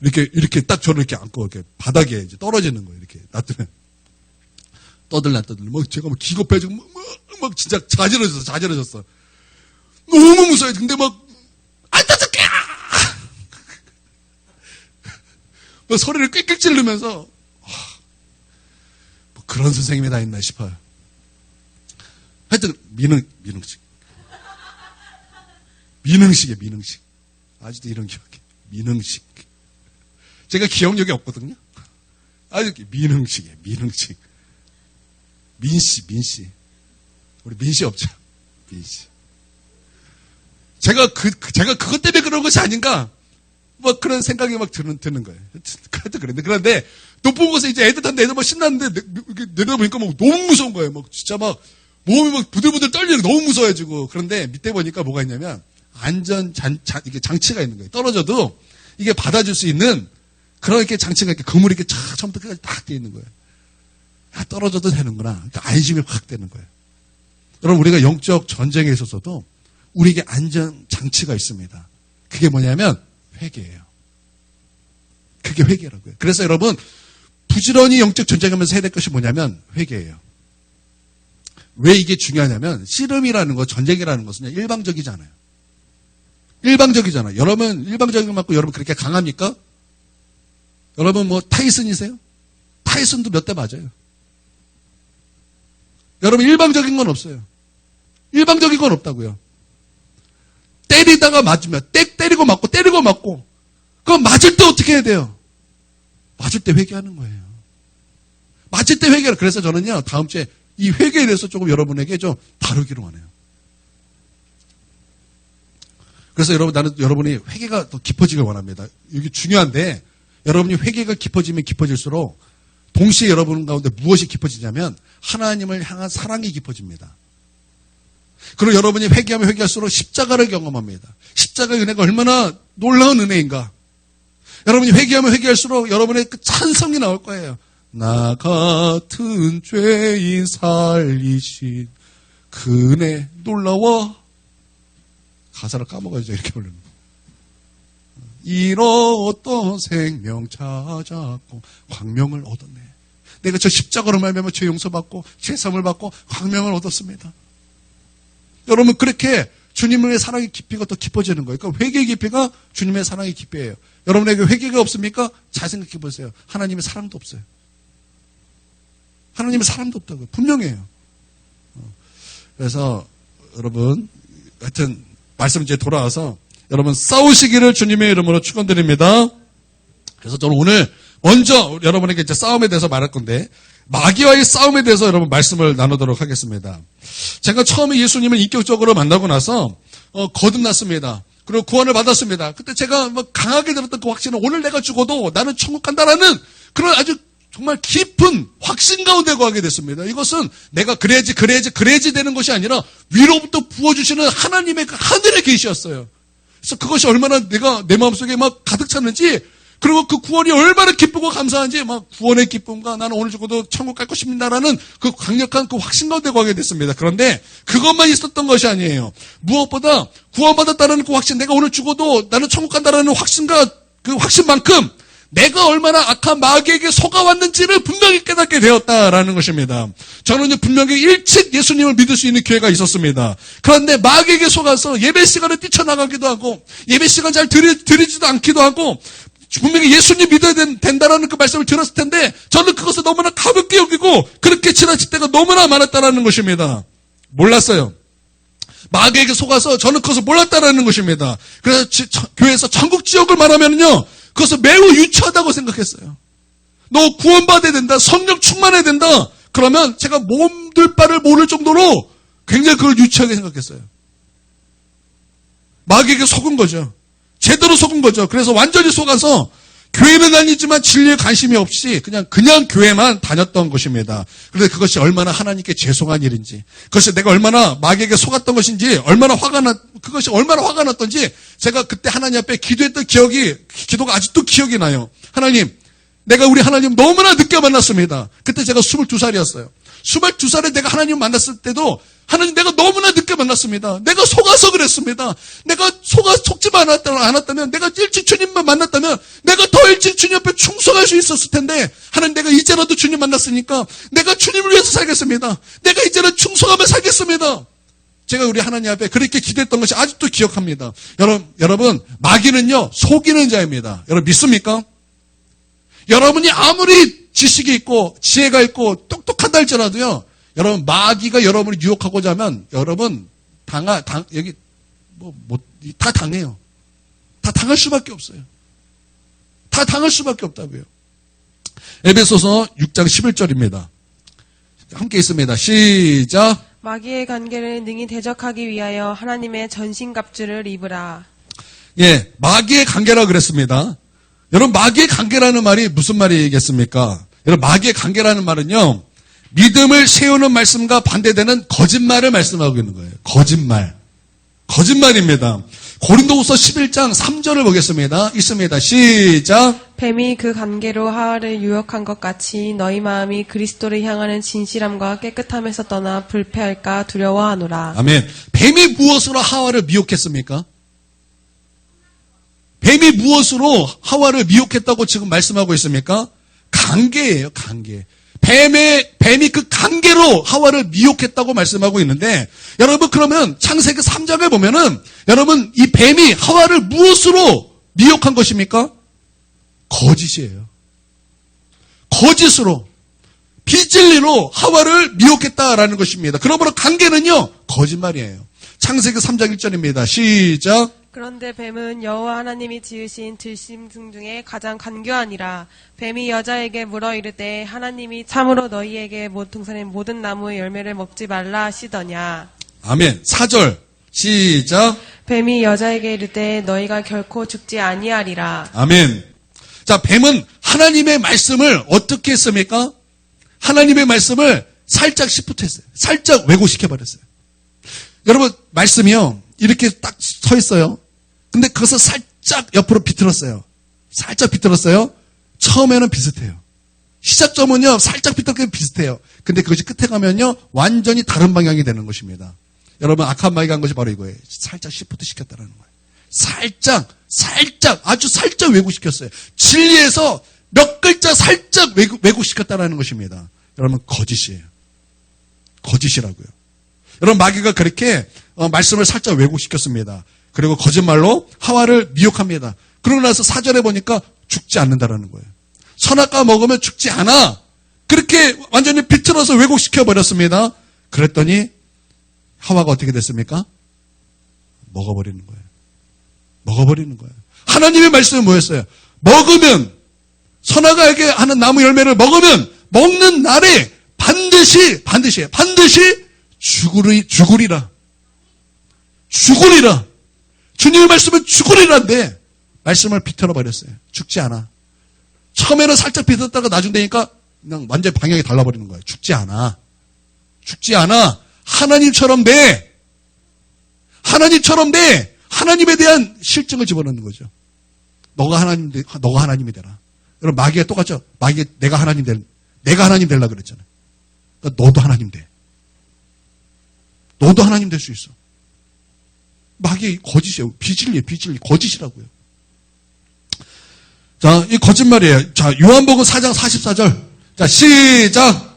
이렇게 딱 저를 이렇게 안고 이렇게 바닥에 이제 떨어지는 거예요. 이렇게 놔두면 떠들래 안 떠들래? 뭐 제가 막 기겁해지고 막 진짜 자지러졌어. 너무 무서워요. 근데 막 안 떠들게! 소리를 꽥꽥 찌르면서 뭐 그런 선생님이 다 있나 싶어요. 하여튼 민흥식. 민흥식. 아직도 이런 기억이. 민흥식. 제가 기억력이 없거든요. 아주 민흥식이에요. 민씨. 우리 민씨 없죠? 민씨. 제가 그것 때문에 그런 것이 아닌가? 막 그런 생각이 막 드는 거예요. 하여튼 그랬는데. 그런데 높은 곳에 이제 애들 탄데 애들 막 신났는데 내려보니까 막 너무 무서운 거예요. 막 진짜 막 몸이 막 부들부들 떨리고 너무 무서워가지고. 그런데 밑에 보니까 뭐가 있냐면 안전 이게 장치가 있는 거예요. 떨어져도 이게 받아줄 수 있는 그런 이렇게 장치가 이렇게 그물이 이렇게 처음부터 끝까지 딱 돼 있는 거예요. 야, 떨어져도 되는구나. 그러니까 안심이 확 되는 거예요. 여러분, 우리가 영적 전쟁에 있어서도 우리에게 안전 장치가 있습니다. 그게 뭐냐면 회개예요. 그게 회개라고요. 그래서 여러분, 부지런히 영적 전쟁하면서 해야 될 것이 뭐냐면 회개예요. 왜 이게 중요하냐면 씨름이라는 거, 전쟁이라는 것은 일방적이잖아요. 일방적이잖아요. 여러분 일방적인 거 맞고 여러분 그렇게 강합니까? 여러분 뭐 타이슨이세요? 타이슨도 몇 대 맞아요. 여러분 일방적인 건 없어요. 일방적인 건 없다고요. 때리다가 맞으면 때리고 맞고 그거 맞을 때 어떻게 해야 돼요? 맞을 때 회개하는 거예요. 맞을 때 회개를. 그래서 저는요 다음 주에 이 회개에 대해서 조금 여러분에게 좀 다루기로 하네요. 그래서 나는 여러분이 회개가 더 깊어지길 원합니다. 이게 중요한데 여러분이 회개가 깊어지면 깊어질수록 동시에 여러분 가운데 무엇이 깊어지냐면 하나님을 향한 사랑이 깊어집니다. 그리고 여러분이 회개하면 회개할수록 십자가를 경험합니다. 십자가의 은혜가 얼마나 놀라운 은혜인가. 여러분이 회개하면 회개할수록 여러분의 그 찬성이 나올 거예요. 나 같은 죄인 살리신 그 은혜 놀라워. 가사를 까먹어야죠. 이렇게 부르는 거. 이로써 생명 찾았고 광명을 얻었네. 내가 저 십자가로 말미암아 죄 용서받고 죄사함을 받고 광명을 얻었습니다. 여러분 그렇게 주님의 사랑의 깊이가 더 깊어지는 거예요. 그러니까 회개의 깊이가 주님의 사랑의 깊이예요. 여러분에게 회개가 없습니까? 잘 생각해 보세요. 하나님의 사랑도 없어요. 하나님의 사랑도 없다고요. 분명해요. 그래서 여러분, 하여튼, 말씀 이제 돌아와서 여러분 싸우시기를 주님의 이름으로 축원드립니다. 그래서 저는 오늘 먼저 여러분에게 이제 싸움에 대해서 말할 건데, 마귀와의 싸움에 대해서 여러분 말씀을 나누도록 하겠습니다. 제가 처음에 예수님을 인격적으로 만나고 나서, 거듭났습니다. 그리고 구원을 받았습니다. 그때 제가 강하게 들었던 그 확신은 오늘 내가 죽어도 나는 천국 간다라는 그런 아주 정말 깊은 확신 가운데 거하게 됐습니다. 이것은 내가 그래야지 되는 것이 아니라 위로부터 부어주시는 하나님의 그 하늘의 계시였어요. 그래서 그것이 얼마나 내가 내 마음속에 막 가득 찼는지, 그리고 그 구원이 얼마나 기쁘고 감사한지, 막 구원의 기쁨과 나는 오늘 죽어도 천국 갈 것입니다라는 그 강력한 그 확신 가운데 거하게 됐습니다. 그런데 그것만 있었던 것이 아니에요. 무엇보다 구원받았다는 그 확신, 내가 오늘 죽어도 나는 천국 간다라는 확신과 그 확신만큼 내가 얼마나 악한 마귀에게 속아왔는지를 분명히 깨닫게 되었다라는 것입니다. 저는 분명히 일찍 예수님을 믿을 수 있는 기회가 있었습니다. 그런데 마귀에게 속아서 예배 시간에 뛰쳐나가기도 하고, 예배 시간 잘 드리지도 않기도 하고, 분명히 예수님 믿어야 된다라는 그 말씀을 들었을 텐데, 저는 그것을 너무나 가볍게 여기고, 그렇게 지나칠 때가 너무나 많았다라는 것입니다. 몰랐어요. 마귀에게 속아서 저는 그것을 몰랐다라는 것입니다. 그래서 교회에서 천국 지옥을 말하면요, 그것을 매우 유치하다고 생각했어요. 너 구원받아야 된다, 성령 충만해야 된다, 그러면 제가 몸둘 바를 모를 정도로 굉장히 그걸 유치하게 생각했어요. 마귀에게 속은 거죠. 제대로 속은 거죠. 그래서 완전히 속아서 교회는 다니지만 진리에 관심이 없이 그냥 교회만 다녔던 것입니다. 그런데 그것이 얼마나 하나님께 죄송한 일인지, 그것이 내가 얼마나 마귀에게 속았던 것인지, 그것이 얼마나 화가 났던지, 제가 그때 하나님 앞에 기도했던 기도가 아직도 기억이 나요. 하나님, 내가 우리 하나님 너무나 늦게 만났습니다. 그때 제가 22살이었어요. 22살에 내가 하나님 만났을 때도 하나님 내가 너무나 늦게 만났습니다. 내가 속아서 그랬습니다. 내가 속지 않았다면, 내가 일찍 주님만 만났다면 내가 더 일찍 주님 앞에 충성할 수 있었을 텐데, 하나님 내가 이제라도 주님 만났으니까 내가 주님을 위해서 살겠습니다. 내가 이제는 충성하며 살겠습니다. 제가 우리 하나님 앞에 그렇게 기도했던 것이 아직도 기억합니다. 여러분 마귀는요 속이는 자입니다. 여러분 믿습니까? 여러분이 아무리 지식이 있고 지혜가 있고 똑똑하다 할지라도요, 여러분 마귀가 여러분을 유혹하고자 하면 여러분 다 당해요. 다 당할 수밖에 없어요. 다 당할 수밖에 없다고요. 에베소서 6장 11절입니다. 함께 있습니다. 시작. 마귀의 관계를 능히 대적하기 위하여 하나님의 전신갑주를 입으라. 예, 마귀의 관계라 그랬습니다. 여러분 마귀의 관계라는 말이 무슨 말이겠습니까? 여러분 마귀의 관계라는 말은요, 믿음을 세우는 말씀과 반대되는 거짓말을 말씀하고 있는 거예요. 거짓말입니다. 고린도후서 11장 3절을 보겠습니다. 있습니다. 시작. 뱀이 그 관계로 하와를 유혹한 것 같이 너희 마음이 그리스도를 향하는 진실함과 깨끗함에서 떠나 불패할까 두려워하노라. 아멘. 뱀이 무엇으로 하와를 미혹했습니까? 뱀이 무엇으로 하와를 미혹했다고 지금 말씀하고 있습니까? 관계예요, 관계. 뱀이 그 관계로 하와를 미혹했다고 말씀하고 있는데, 여러분 그러면 창세기 3장에 보면은 여러분 이 뱀이 하와를 무엇으로 미혹한 것입니까? 거짓이에요. 거짓으로, 비진리로 하와를 미혹했다라는 것입니다. 그러므로 관계는요 거짓말이에요. 창세기 3장 1절입니다. 시작. 그런데 뱀은 여호와 하나님이 지으신 들짐승 중에 가장 간교하니라. 뱀이 여자에게 물어 이르되 하나님이 참으로 너희에게 동산의 모든 나무의 열매를 먹지 말라 하시더냐. 아멘. 4절 시작. 뱀이 여자에게 이르되 너희가 결코 죽지 아니하리라. 아멘. 자, 뱀은 하나님의 말씀을 어떻게 했습니까? 하나님의 말씀을 살짝 시프트했어요. 살짝 왜곡시켜버렸어요. 여러분 말씀이요 이렇게 딱 서 있어요. 근데 그것을 살짝 옆으로 비틀었어요. 살짝 비틀었어요. 처음에는 비슷해요. 시작점은요 살짝 비틀게 비슷해요. 근데 그것이 끝에 가면요 완전히 다른 방향이 되는 것입니다. 여러분 악한 마귀가 한 것이 바로 이거예요. 살짝 시프트 시켰다는 거예요. 살짝 아주 살짝 왜곡시켰어요. 진리에서 몇 글자 살짝 왜곡시켰다는 것입니다. 여러분 거짓이에요. 거짓이라고요. 여러분 마귀가 그렇게 말씀을 살짝 왜곡시켰습니다. 그리고 거짓말로 하와를 미혹합니다. 그러고 나서 4절에 보니까 죽지 않는다라는 거예요. 선악과 먹으면 죽지 않아. 그렇게 완전히 비틀어서 왜곡시켜버렸습니다. 그랬더니 하와가 어떻게 됐습니까? 먹어버리는 거예요. 먹어버리는 거예요. 하나님의 말씀은 뭐였어요? 먹으면, 선악하게 하는 나무 열매를 먹으면 먹는 날에 반드시 죽으리라. 죽으리라. 주님의 말씀은 죽으리라인데 말씀을 비틀어 버렸어요. 죽지 않아. 처음에는 살짝 비틀었다가 나중 되니까 그냥 완전 방향이 달라버리는 거예요. 죽지 않아. 죽지 않아. 하나님처럼 돼. 하나님처럼 돼. 하나님에 대한 실증을 집어넣는 거죠. 너가 하나님이 되라. 여러분, 마귀가 똑같죠? 마귀가 내가 하나님 되려고 그랬잖아요. 그러니까 너도 하나님 돼. 너도 하나님 될 수 있어. 마귀 거짓이에요. 비진리, 거짓이라고요. 자, 이 거짓말이에요. 자, 요한복음 4장 44절. 자, 시작!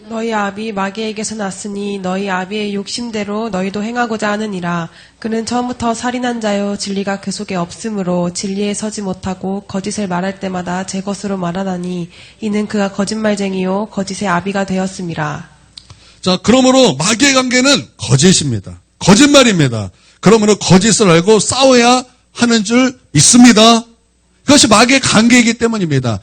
너희 아비 마귀에게서 났으니 너희 아비의 욕심대로 너희도 행하고자 하느니라. 그는 처음부터 살인한 자요 진리가 그 속에 없으므로 진리에 서지 못하고 거짓을 말할 때마다 제 것으로 말하나니 이는 그가 거짓말쟁이요 거짓의 아비가 되었음이라. 자, 그러므로 마귀의 관계는 거짓입니다. 거짓말입니다. 그러므로 거짓을 알고 싸워야 하는 줄 믿습니다. 그것이 마귀의 관계이기 때문입니다.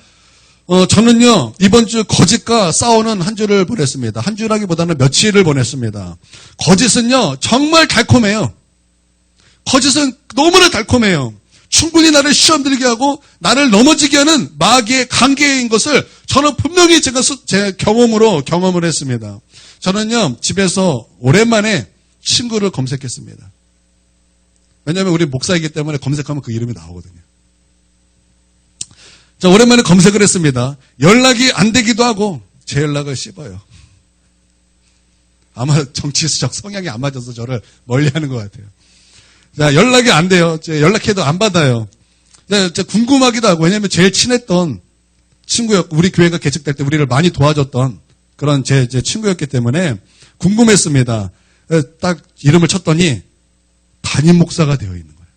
저는요, 이번 주 거짓과 싸우는 한 주를 보냈습니다. 한 주라기보다는 며칠을 보냈습니다. 거짓은요, 정말 달콤해요. 거짓은 너무나 달콤해요. 충분히 나를 시험 들게 하고, 나를 넘어지게 하는 마귀의 관계인 것을 저는 분명히 제 경험을 했습니다. 저는요, 집에서 오랜만에 친구를 검색했습니다. 왜냐하면 우리 목사이기 때문에 검색하면 그 이름이 나오거든요. 자, 오랜만에 검색을 했습니다. 연락이 안 되기도 하고 제 연락을 씹어요. 아마 정치적 성향이 안 맞아서 저를 멀리하는 것 같아요. 자, 연락이 안 돼요. 연락해도 안 받아요. 궁금하기도 하고, 왜냐하면 제일 친했던 친구였고, 우리 교회가 개척될 때 우리를 많이 도와줬던 그런 제 친구였기 때문에 궁금했습니다. 딱 이름을 쳤더니 담임 목사가 되어 있는 거예요.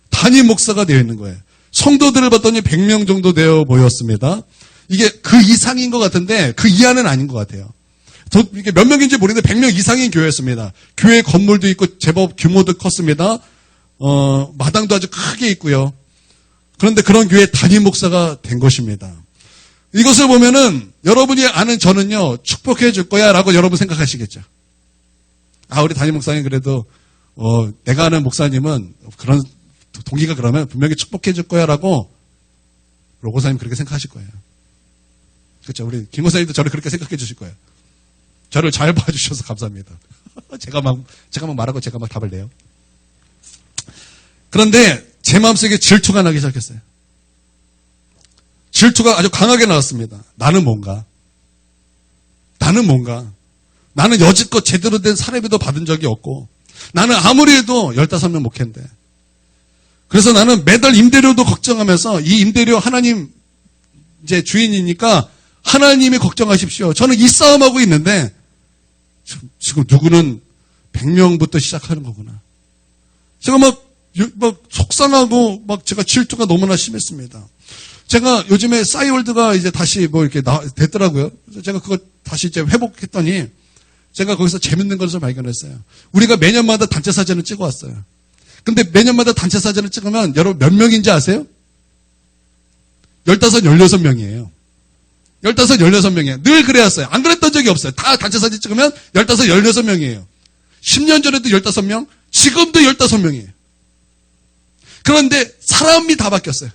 담임 목사가 되어 있는 거예요. 성도들을 봤더니 100명 정도 되어 보였습니다. 이게 그 이상인 것 같은데 그 이하는 아닌 것 같아요. 이게 몇 명인지 모르겠는데 100명 이상인 교회였습니다. 교회 건물도 있고 제법 규모도 컸습니다. 마당도 아주 크게 있고요. 그런데 그런 교회 담임 목사가 된 것입니다. 이것을 보면은 여러분이 아는 저는요, 축복해 줄 거야 라고 여러분 생각하시겠죠. 아, 우리 담임 목사님 그래도 내가 아는 목사님은 그런 동기가 그러면 분명히 축복해 줄 거야 라고 로고사님 그렇게 생각하실 거예요. 그렇죠. 우리 김고사님도 저를 그렇게 생각해 주실 거예요. 저를 잘 봐주셔서 감사합니다. 제가 막 말하고 제가 막 답을 내요. 그런데 제 마음속에 질투가 나기 시작했어요. 질투가 아주 강하게 나왔습니다. 나는 뭔가. 나는 여지껏 제대로 된 사례비도 받은 적이 없고, 나는 아무리 해도 15명 목회인데, 그래서 나는 매달 임대료도 걱정하면서 이 임대료 하나님 이제 주인이니까 하나님이 걱정하십시오. 저는 이 싸움하고 있는데 지금 누구는 100명부터 시작하는 거구나. 제가 막 속상하고 막 제가 질투가 너무나 심했습니다. 제가 요즘에 싸이월드가 이제 다시 뭐 이렇게 됐더라고요. 그래서 제가 그거 다시 이제 회복했더니 제가 거기서 재밌는 것을 발견했어요. 우리가 매년마다 단체 사진을 찍어왔어요. 근데 매년마다 단체 사진을 찍으면 여러분 몇 명인지 아세요? 15, 16명이에요. 15, 16명이에요. 늘 그래왔어요. 안 그랬던 적이 없어요. 다 단체 사진 찍으면 15, 16명이에요. 10년 전에도 15명, 지금도 15명이에요. 그런데 사람이 다 바뀌었어요.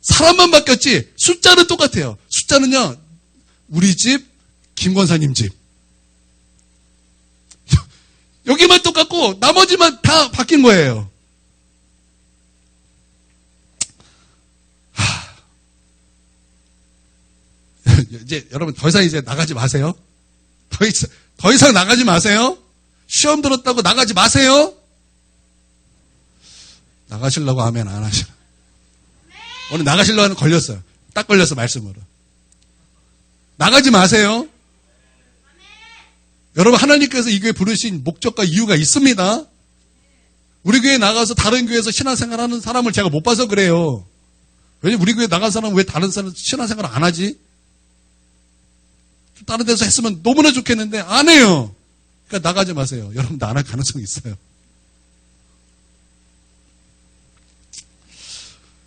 사람만 바뀌었지 숫자는 똑같아요. 숫자는요, 우리 집, 김권사님 집. 여기만 똑같고 나머지만 다 바뀐 거예요. 이제 여러분 더 이상 이제 나가지 마세요. 더 이상 나가지 마세요. 시험 들었다고 나가지 마세요. 나가시려고 하면 안 하시라. 오늘 나가시려고 하면 걸렸어요. 딱 걸렸어, 말씀으로. 나가지 마세요. 여러분, 하나님께서 이 교회 부르신 목적과 이유가 있습니다. 우리 교회에 나가서 다른 교회에서 신앙생활 하는 사람을 제가 못 봐서 그래요. 왜냐면 우리 교회에 나간 사람은 왜 다른 사람 신앙생활 안 하지? 다른 데서 했으면 너무나 좋겠는데 안 해요. 그러니까 나가지 마세요. 여러분 나갈 가능성이 있어요.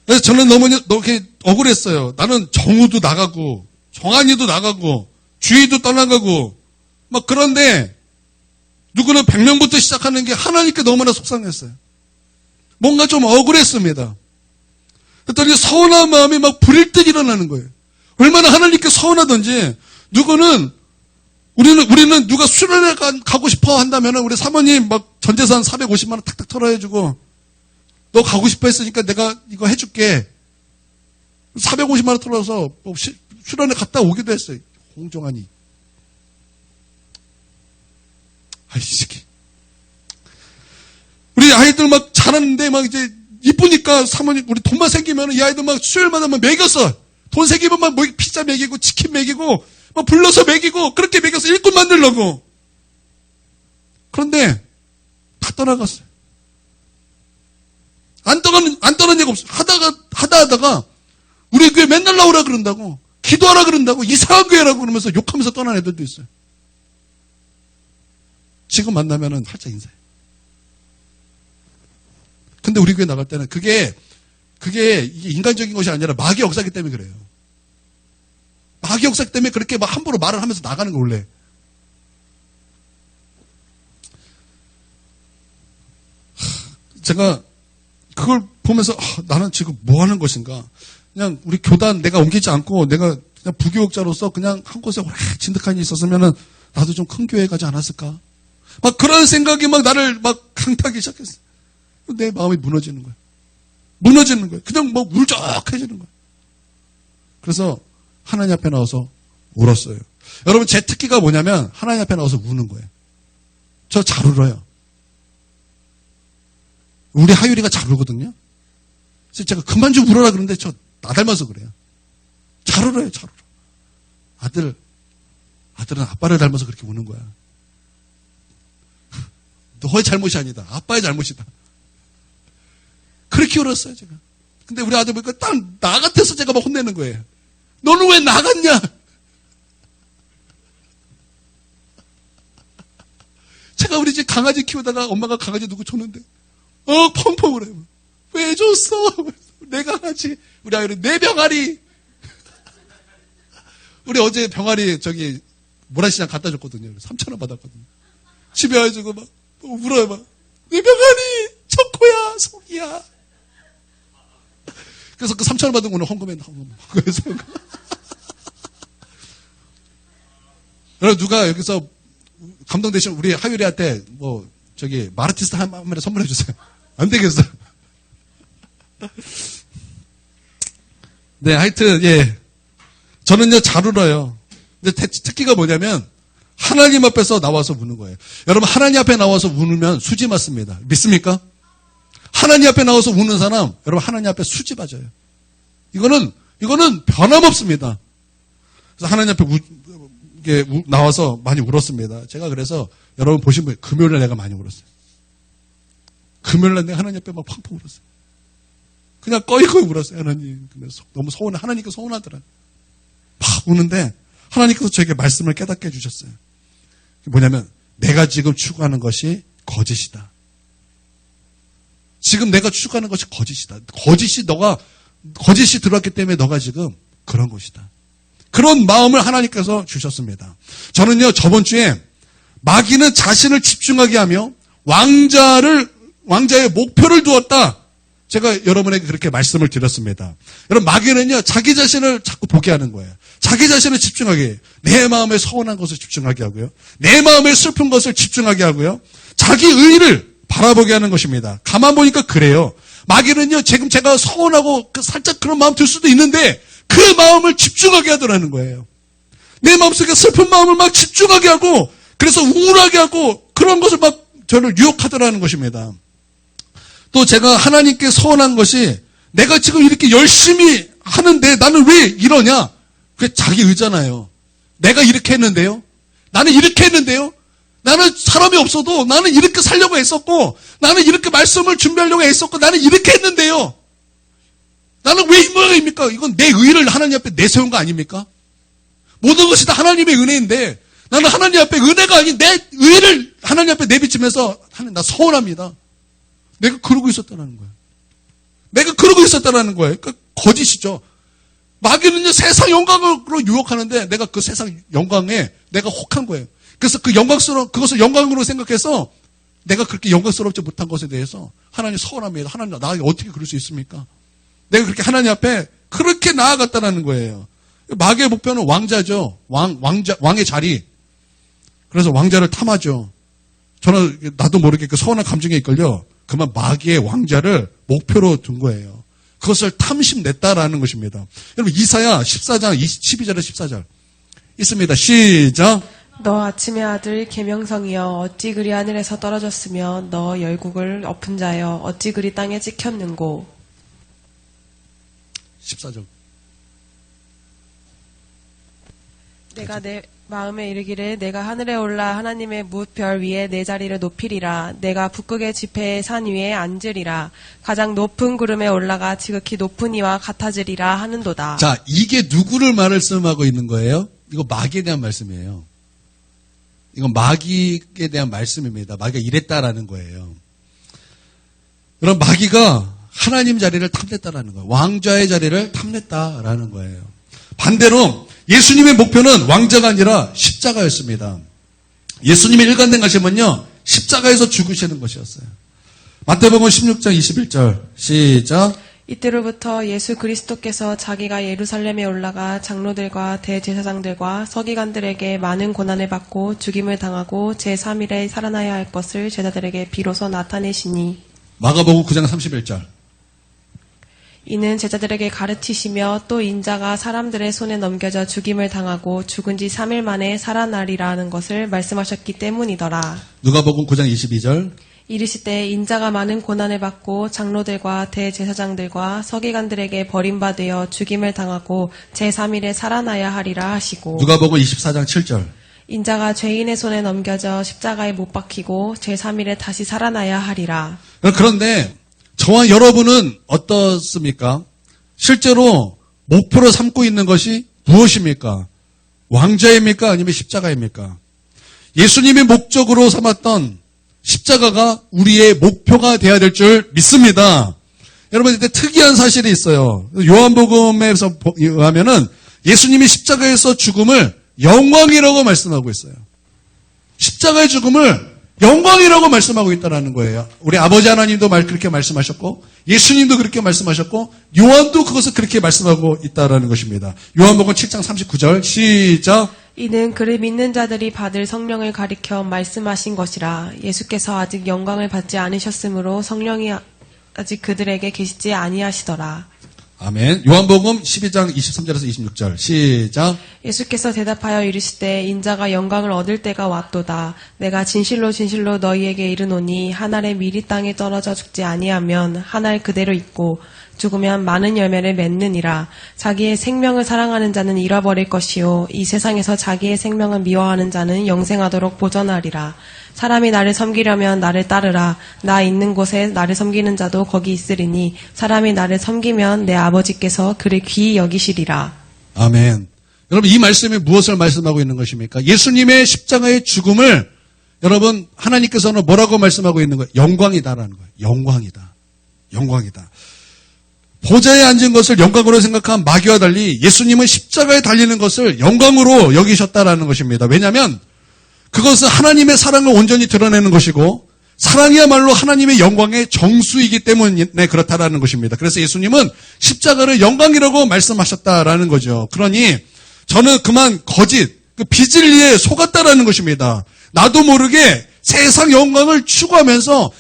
그래서 저는 너무 이렇게 억울했어요. 나는 정우도 나가고 정한이도 나가고 주희도 떠나가고 막 그런데 누구는 100명부터 시작하는 게 하나님께 너무나 속상했어요. 뭔가 좀 억울했습니다. 그랬더니 서운한 마음이 막 불일 듯 일어나는 거예요. 얼마나 하나님께 서운하든지 누구는 우리는 누가 수련회 가고 싶어 한다면 우리 사모님 막 전재산 450만 원 탁탁 털어해주고 너 가고 싶어 했으니까 내가 이거 해줄게. 450만 원 털어서 수련회 갔다 오기도 했어요. 홍종환이. 아이 새끼. 우리 아이들 막 자랐는데 막 이제 이쁘니까 사모님 우리 돈만 생기면 이 아이들 막 수요일마다 막 먹였어. 돈 생기면 막 피자 먹이고 치킨 먹이고 막 불러서 먹이고 그렇게 먹여서 일꾼 만들려고. 그런데 다 떠나갔어요. 안 떠난 얘가 없어요. 하다가 우리 교회 맨날 나오라 그런다고 기도하라 그런다고 이상한 교회라고 그러면서 욕하면서 떠난 애들도 있어요. 지금 만나면은 활짝 인사해. 근데 우리 교회 나갈 때는 그게 이게 인간적인 것이 아니라 마귀의 역사기 때문에 그래요. 마귀의 역사 때문에 그렇게 막 함부로 말을 하면서 나가는 거 원래. 제가 그걸 보면서 나는 지금 뭐 하는 것인가. 그냥 우리 교단 내가 옮기지 않고 내가 그냥 부교육자로서 그냥 한 곳에 오래 진득하니 있었으면은 나도 좀 큰 교회 가지 않았을까. 막 그런 생각이 막 나를 막 강타하기 시작했어. 내 마음이 무너지는 거야. 무너지는 거야. 그냥 막 울적해지는 거야. 그래서 하나님 앞에 나와서 울었어요. 여러분 제 특기가 뭐냐면 하나님 앞에 나와서 우는 거예요. 저 잘 울어요. 우리 하율이가 잘 울거든요. 그래서 제가 그만 좀 울어라 그러는데 저 나 닮아서 그래요. 잘 울어요. 잘 울어. 아들은 아빠를 닮아서 그렇게 우는 거야. 너의 잘못이 아니다. 아빠의 잘못이다. 그렇게 울었어요, 제가. 근데 우리 아들 보니까 딱 나 같아서 제가 막 혼내는 거예요. 너는 왜 나갔냐? 제가 우리 집 강아지 키우다가 엄마가 강아지 누구 줬는데, 펑펑 울어요. 왜 줬어? 내 강아지. 우리 아이는 내 병아리. 우리 어제 병아리 모라시장 갖다 줬거든요. 3,000원 받았거든요. 집에 와가지고 막 울어요, 막. 내 병아리! 초코야! 속이야! 그래서 그 3,000원 받은 거는 헌금했나, 그래서. 여러분, 누가 여기서 감동되시면 우리 하율이한테 마르티스 한 마리 선물해 주세요. 안 되겠어. 네, 하여튼, 예. 저는요, 잘 울어요. 근데 특기가 뭐냐면, 하나님 앞에서 나와서 우는 거예요. 여러분, 하나님 앞에 나와서 우는 수지 맞습니다. 믿습니까? 하나님 앞에 나와서 우는 사람, 여러분, 하나님 앞에 수지 맞아요. 이거는 변함없습니다. 그래서 하나님 앞에 나와서 많이 울었습니다. 제가 그래서 여러분 보신 분, 금요일에 내가 많이 울었어요. 금요일에 내가 하나님 앞에 막 펑펑 울었어요. 그냥 꺼이꺼이 울었어요, 하나님. 너무 서운해. 하나님께 서운하더라. 막 우는데, 하나님께서 저에게 말씀을 깨닫게 해주셨어요. 뭐냐면, 내가 지금 추구하는 것이 거짓이다. 지금 내가 추구하는 것이 거짓이다. 거짓이 들어왔기 때문에 너가 지금 그런 것이다. 그런 마음을 하나님께서 주셨습니다. 저는요, 저번 주에 마귀는 자신을 집중하게 하며 왕자의 목표를 두었다. 제가 여러분에게 그렇게 말씀을 드렸습니다. 여러분, 마귀는요, 자기 자신을 자꾸 보게 하는 거예요. 자기 자신을 집중하게 해요. 내 마음에 서운한 것을 집중하게 하고요. 내 마음에 슬픈 것을 집중하게 하고요. 자기 의의를 바라보게 하는 것입니다. 가만 보니까 그래요. 마귀는요, 지금 제가 서운하고 살짝 그런 마음 들 수도 있는데 그 마음을 집중하게 하더라는 거예요. 내 마음속에 슬픈 마음을 막 집중하게 하고 그래서 우울하게 하고 그런 것을 막 저를 유혹하더라는 것입니다. 또 제가 하나님께 서운한 것이 내가 지금 이렇게 열심히 하는데 나는 왜 이러냐? 그게 자기 의잖아요. 내가 이렇게 했는데요. 나는 이렇게 했는데요. 나는 사람이 없어도 나는 이렇게 살려고 했었고 나는 이렇게 말씀을 준비하려고 했었고 나는 이렇게 했는데요. 나는 왜 이 모양입니까? 이건 내 의를 하나님 앞에 내세운 거 아닙니까? 모든 것이 다 하나님의 은혜인데 나는 하나님 앞에 은혜가 아닌 내 의를 하나님 앞에 내비치면서 하나님 나 서운합니다. 내가 그러고 있었다는 거예요. 내가 그러고 있었다는 거예요. 그러니까 거짓이죠. 마귀는요 세상 영광으로 유혹하는데 내가 그 세상 영광에 내가 혹한 거예요. 그래서 그것을 영광으로 생각해서 내가 그렇게 영광스럽지 못한 것에 대해서 하나님 서운합니다. 하나님 나 어떻게 그럴 수 있습니까? 내가 그렇게 하나님 앞에 그렇게 나아갔다라는 거예요. 마귀의 목표는 왕자죠. 왕의 자리. 그래서 왕자를 탐하죠. 저는 나도 모르게 그 서운한 감정에 이끌려 그만 마귀의 왕자를 목표로 둔 거예요. 그것을 탐심냈다라는 것입니다. 여러분 이사야 14장 12절에 14절 있습니다. 시작. 너 아침의 아들 계명성이여 어찌 그리 하늘에서 떨어졌으며 너 열국을 엎은 자여 어찌 그리 땅에 찍혔는고. 14절. 내가 내 마음에 이르기를 내가 하늘에 올라 하나님의 뭇별 위에 내 자리를 높이리라. 내가 북극의 지폐의 산 위에 앉으리라. 가장 높은 구름에 올라가 지극히 높은 이와 같아지리라 하는도다. 자, 이게 누구를 말씀하고 있는 거예요? 이거 마귀에 대한 말씀이에요. 이건 마귀에 대한 말씀입니다. 마귀가 이랬다라는 거예요. 그럼 마귀가 하나님 자리를 탐냈다라는 거예요. 왕좌의 자리를 탐냈다라는 거예요. 반대로 예수님의 목표는 왕자가 아니라 십자가였습니다. 예수님이 일관된 가시면요 십자가에서 죽으시는 것이었어요. 마태복음 16장 21절 시작. 이때로부터 예수 그리스도께서 자기가 예루살렘에 올라가 장로들과 대제사장들과 서기관들에게 많은 고난을 받고 죽임을 당하고 제3일에 살아나야 할 것을 제자들에게 비로소 나타내시니. 마가복음 9장 31절. 이는 제자들에게 가르치시며 또 인자가 사람들의 손에 넘겨져 죽임을 당하고 죽은 지 3일 만에 살아나리라는 것을 말씀하셨기 때문이더라. 누가복음 9장 22절. 이르시되 인자가 많은 고난을 받고 장로들과 대제사장들과 서기관들에게 버림받으여 죽임을 당하고 제3일에 살아나야 하리라 하시고. 누가복음 24장 7절. 인자가 죄인의 손에 넘겨져 십자가에 못 박히고 제3일에 다시 살아나야 하리라. 그런데 저와 여러분은 어떻습니까? 실제로 목표로 삼고 있는 것이 무엇입니까? 왕자입니까? 아니면 십자가입니까? 예수님이 목적으로 삼았던 십자가가 우리의 목표가 되어야 될 줄 믿습니다. 여러분, 이때 특이한 사실이 있어요. 요한복음에서 의하면은 예수님이 십자가에서 죽음을 영광이라고 말씀하고 있어요. 십자가의 죽음을 영광이라고 말씀하고 있다는 거예요. 우리 아버지 하나님도 그렇게 말씀하셨고 예수님도 그렇게 말씀하셨고 요한도 그것을 그렇게 말씀하고 있다는 것입니다. 요한복음 7장 39절 시작. 이는 그를 믿는 자들이 받을 성령을 가리켜 말씀하신 것이라. 예수께서 아직 영광을 받지 않으셨으므로 성령이 아직 그들에게 계시지 아니하시더라. 아멘. 요한복음 12장 23절에서 26절 시작. 예수께서 대답하여 이르시되 인자가 영광을 얻을 때가 왔도다. 내가 진실로 진실로 너희에게 이르노니 한 알에 미리 땅에 떨어져 죽지 아니하면 한 알 그대로 있고 죽으면 많은 열매를 맺느니라. 자기의 생명을 사랑하는 자는 잃어버릴 것이요 이 세상에서 자기의 생명을 미워하는 자는 영생하도록 보전하리라. 사람이 나를 섬기려면 나를 따르라. 나 있는 곳에 나를 섬기는 자도 거기 있으리니 사람이 나를 섬기면 내 아버지께서 그를 귀히 여기시리라. 아멘. 여러분, 이 말씀이 무엇을 말씀하고 있는 것입니까? 예수님의 십자가의 죽음을 여러분 하나님께서는 뭐라고 말씀하고 있는 거예요? 영광이다라는 거예요. 영광이다. 영광이다. 보좌에 앉은 것을 영광으로 생각한 마귀와 달리 예수님은 십자가에 달리는 것을 영광으로 여기셨다라는 것입니다. 왜냐하면 그것은 하나님의 사랑을 온전히 드러내는 것이고 사랑이야말로 하나님의 영광의 정수이기 때문에 그렇다라는 것입니다. 그래서 예수님은 십자가를 영광이라고 말씀하셨다라는 거죠. 그러니 저는 그만 거짓, 그 비진리에 속았다라는 것입니다. 나도 모르게 세상 영광을 추구하면서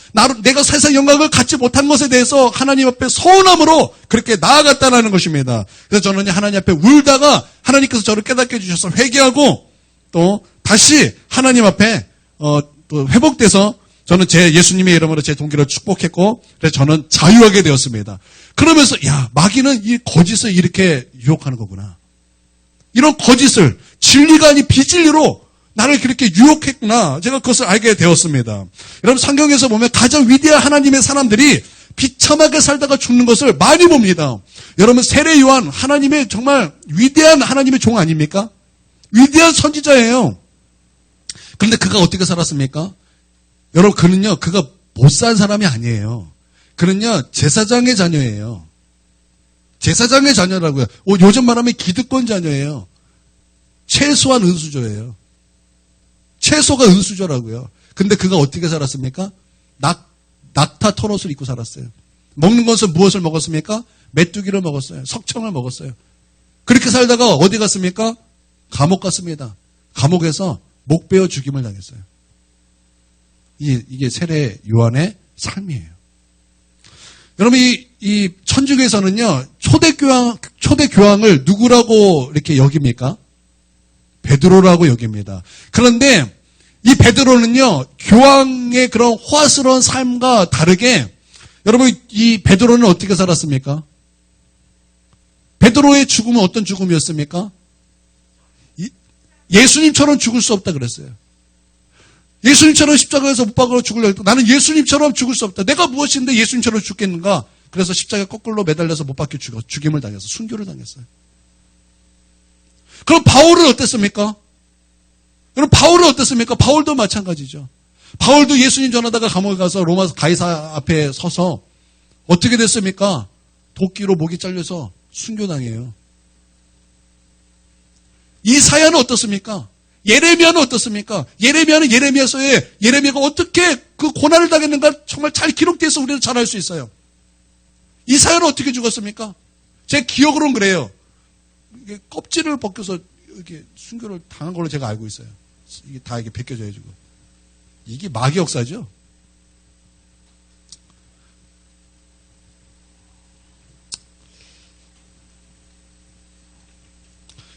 내가 세상 영광을 갖지 못한 것에 대해서 하나님 앞에 서운함으로 그렇게 나아갔다라는 것입니다. 그래서 저는 하나님 앞에 울다가 하나님께서 저를 깨닫게 해주셔서 회개하고 또 다시 하나님 앞에 또 회복돼서 저는 제 예수님의 이름으로 제 동기를 축복했고 그래서 저는 자유하게 되었습니다. 그러면서 야, 마귀는 이 거짓을 이렇게 유혹하는 거구나. 이런 거짓을 진리가 아닌 비진리로 나를 그렇게 유혹했구나. 제가 그것을 알게 되었습니다. 여러분, 성경에서 보면 가장 위대한 하나님의 사람들이 비참하게 살다가 죽는 것을 많이 봅니다. 여러분, 세례 요한 하나님의 정말 위대한 하나님의 종 아닙니까? 위대한 선지자예요. 그런데 그가 어떻게 살았습니까? 여러분, 그가 못 산 사람이 아니에요. 그는요, 제사장의 자녀예요. 제사장의 자녀라고요. 요즘 말하면 기득권 자녀예요. 최소한 은수저예요. 최소가 은수저라고요. 근데 그가 어떻게 살았습니까? 낙타 털옷을 입고 살았어요. 먹는 것은 무엇을 먹었습니까? 메뚜기를 먹었어요. 석청을 먹었어요. 그렇게 살다가 어디 갔습니까? 감옥 갔습니다. 감옥에서 목 베어 죽임을 당했어요. 이게 세례 요한의 삶이에요. 여러분, 이 천주교에서는요, 초대교황을 누구라고 이렇게 여깁니까? 베드로라고 여깁니다. 그런데 이 베드로는요, 교황의 그런 호화스러운 삶과 다르게, 여러분, 이 베드로는 어떻게 살았습니까? 베드로의 죽음은 어떤 죽음이었습니까? 예수님처럼 죽을 수 없다 그랬어요. 예수님처럼 십자가에서 못 박아 죽으려고 했고, 나는 예수님처럼 죽을 수 없다. 내가 무엇인데 예수님처럼 죽겠는가? 그래서 십자가에 거꾸로 매달려서 못 박혀 죽임을 당했어. 순교를 당했어요. 그럼 바울은 어땠습니까? 여러분, 바울은 어땠습니까? 바울도 마찬가지죠. 바울도 예수님 전하다가 감옥에 가서 로마 가이사 앞에 서서 어떻게 됐습니까? 도끼로 목이 잘려서 순교당해요. 이사야는 어떻습니까? 예레미야는 어떻습니까? 예레미야는 예레미야서에 예레미야가 어떻게 그 고난을 당했는가 정말 잘 기록돼서 우리는 잘 알 수 있어요. 이사야는 어떻게 죽었습니까? 제 기억으로는 그래요. 이게 껍질을 벗겨서 이렇게 순교를 당한 걸로 제가 알고 있어요. 이게 다 이게 벗겨져요, 지금. 이게 마귀 역사죠.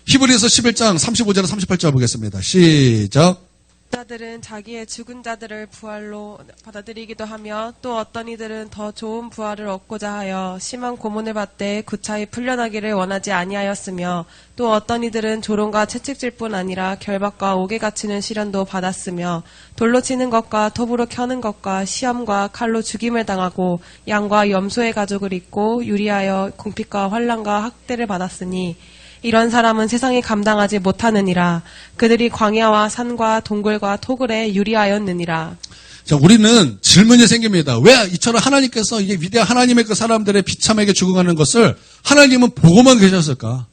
히브리서 11장 35절 38절 보겠습니다. 시작. 자들은 자기의 죽은 자들을 부활로 받아들이기도 하며 또 어떤 이들은 더 좋은 부활을 얻고자 하여 심한 고문을 받되 구차히 풀려나기를 원하지 아니하였으며 또 어떤 이들은 조롱과 채찍질 뿐 아니라 결박과 옥에 갇히는 시련도 받았으며 돌로 치는 것과 톱으로 켜는 것과 시험과 칼로 죽임을 당하고 양과 염소의 가죽을 입고 유리하여 궁핍과 환난과 학대를 받았으니 이런 사람은 세상이 감당하지 못하느니라. 그들이 광야와 산과 동굴과 토굴에 유리하였느니라. 자, 우리는 질문이 생깁니다. 왜 이처럼 하나님께서 이게 위대한 하나님의 그 사람들의 비참하게 죽어가는 것을 하나님은 보고만 계셨을까?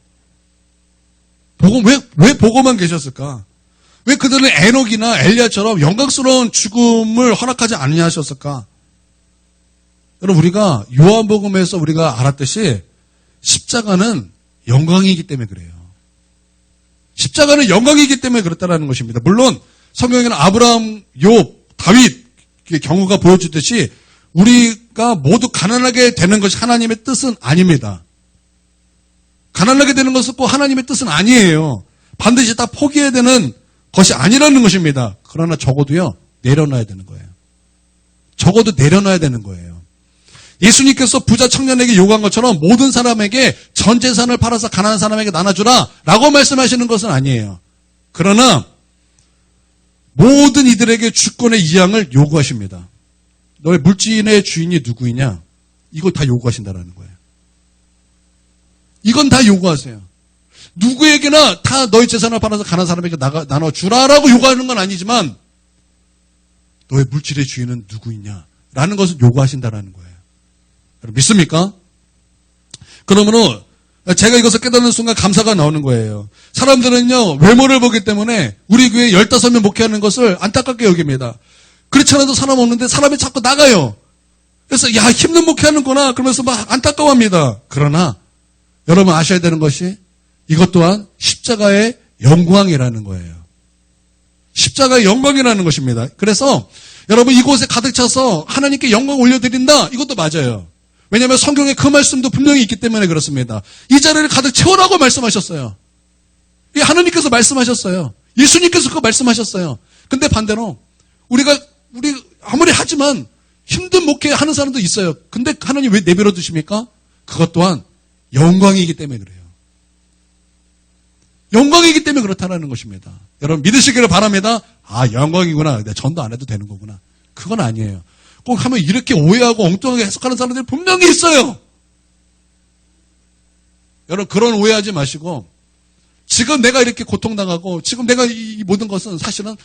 왜 보고만 계셨을까? 왜 그들은 에녹이나 엘리야처럼 영광스러운 죽음을 허락하지 않으셨을까? 여러분, 우리가 요한복음에서 우리가 알았듯이 십자가는 영광이기 때문에 그래요. 십자가는 영광이기 때문에 그렇다는 것입니다. 물론 성경에는 아브라함, 욥, 다윗의 경우가 보여주듯이 우리가 모두 가난하게 되는 것이 하나님의 뜻은 아닙니다. 가난하게 되는 것은 꼭 하나님의 뜻은 아니에요. 반드시 다 포기해야 되는 것이 아니라는 것입니다. 그러나 적어도요, 내려놔야 되는 거예요. 적어도 내려놔야 되는 거예요. 예수님께서 부자 청년에게 요구한 것처럼 모든 사람에게 전 재산을 팔아서 가난한 사람에게 나눠주라 라고 말씀하시는 것은 아니에요. 그러나 모든 이들에게 주권의 이양을 요구하십니다. 너의 물질의 주인이 누구이냐? 이걸 다 요구하신다는 거예요. 이건 다 요구하세요. 누구에게나 다 너의 재산을 팔아서 가난한 사람에게 나눠주라라고 요구하는 건 아니지만 너의 물질의 주인은 누구이냐? 라는 것을 요구하신다는 거예요. 믿습니까? 그러므로 제가 이것을 깨닫는 순간 감사가 나오는 거예요. 사람들은요, 외모를 보기 때문에 우리 교회 15명 목회하는 것을 안타깝게 여깁니다. 그렇지 않아도 사람 없는데 사람이 자꾸 나가요. 그래서 야, 힘든 목회하는구나 그러면서 막 안타까워합니다. 그러나 여러분 아셔야 되는 것이 이것 또한 십자가의 영광이라는 거예요. 십자가의 영광이라는 것입니다. 그래서 여러분 이곳에 가득 차서 하나님께 영광 올려드린다. 이것도 맞아요. 왜냐하면 성경에 그 말씀도 분명히 있기 때문에 그렇습니다. 이 자리를 가득 채우라고 말씀하셨어요. 하나님께서 말씀하셨어요. 예수님께서 그거 말씀하셨어요. 근데 반대로 우리 아무리 하지만 힘든 목회 하는 사람도 있어요. 근데 하나님 왜 내버려 두십니까? 그것 또한 영광이기 때문에 그래요. 영광이기 때문에 그렇다는 것입니다. 여러분 믿으시기를 바랍니다. 아, 영광이구나. 내가 전도 안 해도 되는 거구나. 그건 아니에요. 꼭 하면 이렇게 오해하고 엉뚱하게 해석하는 사람들이 분명히 있어요. 여러분 그런 오해하지 마시고 지금 내가 이렇게 고통당하고 지금 내가 이 모든 것은 사실은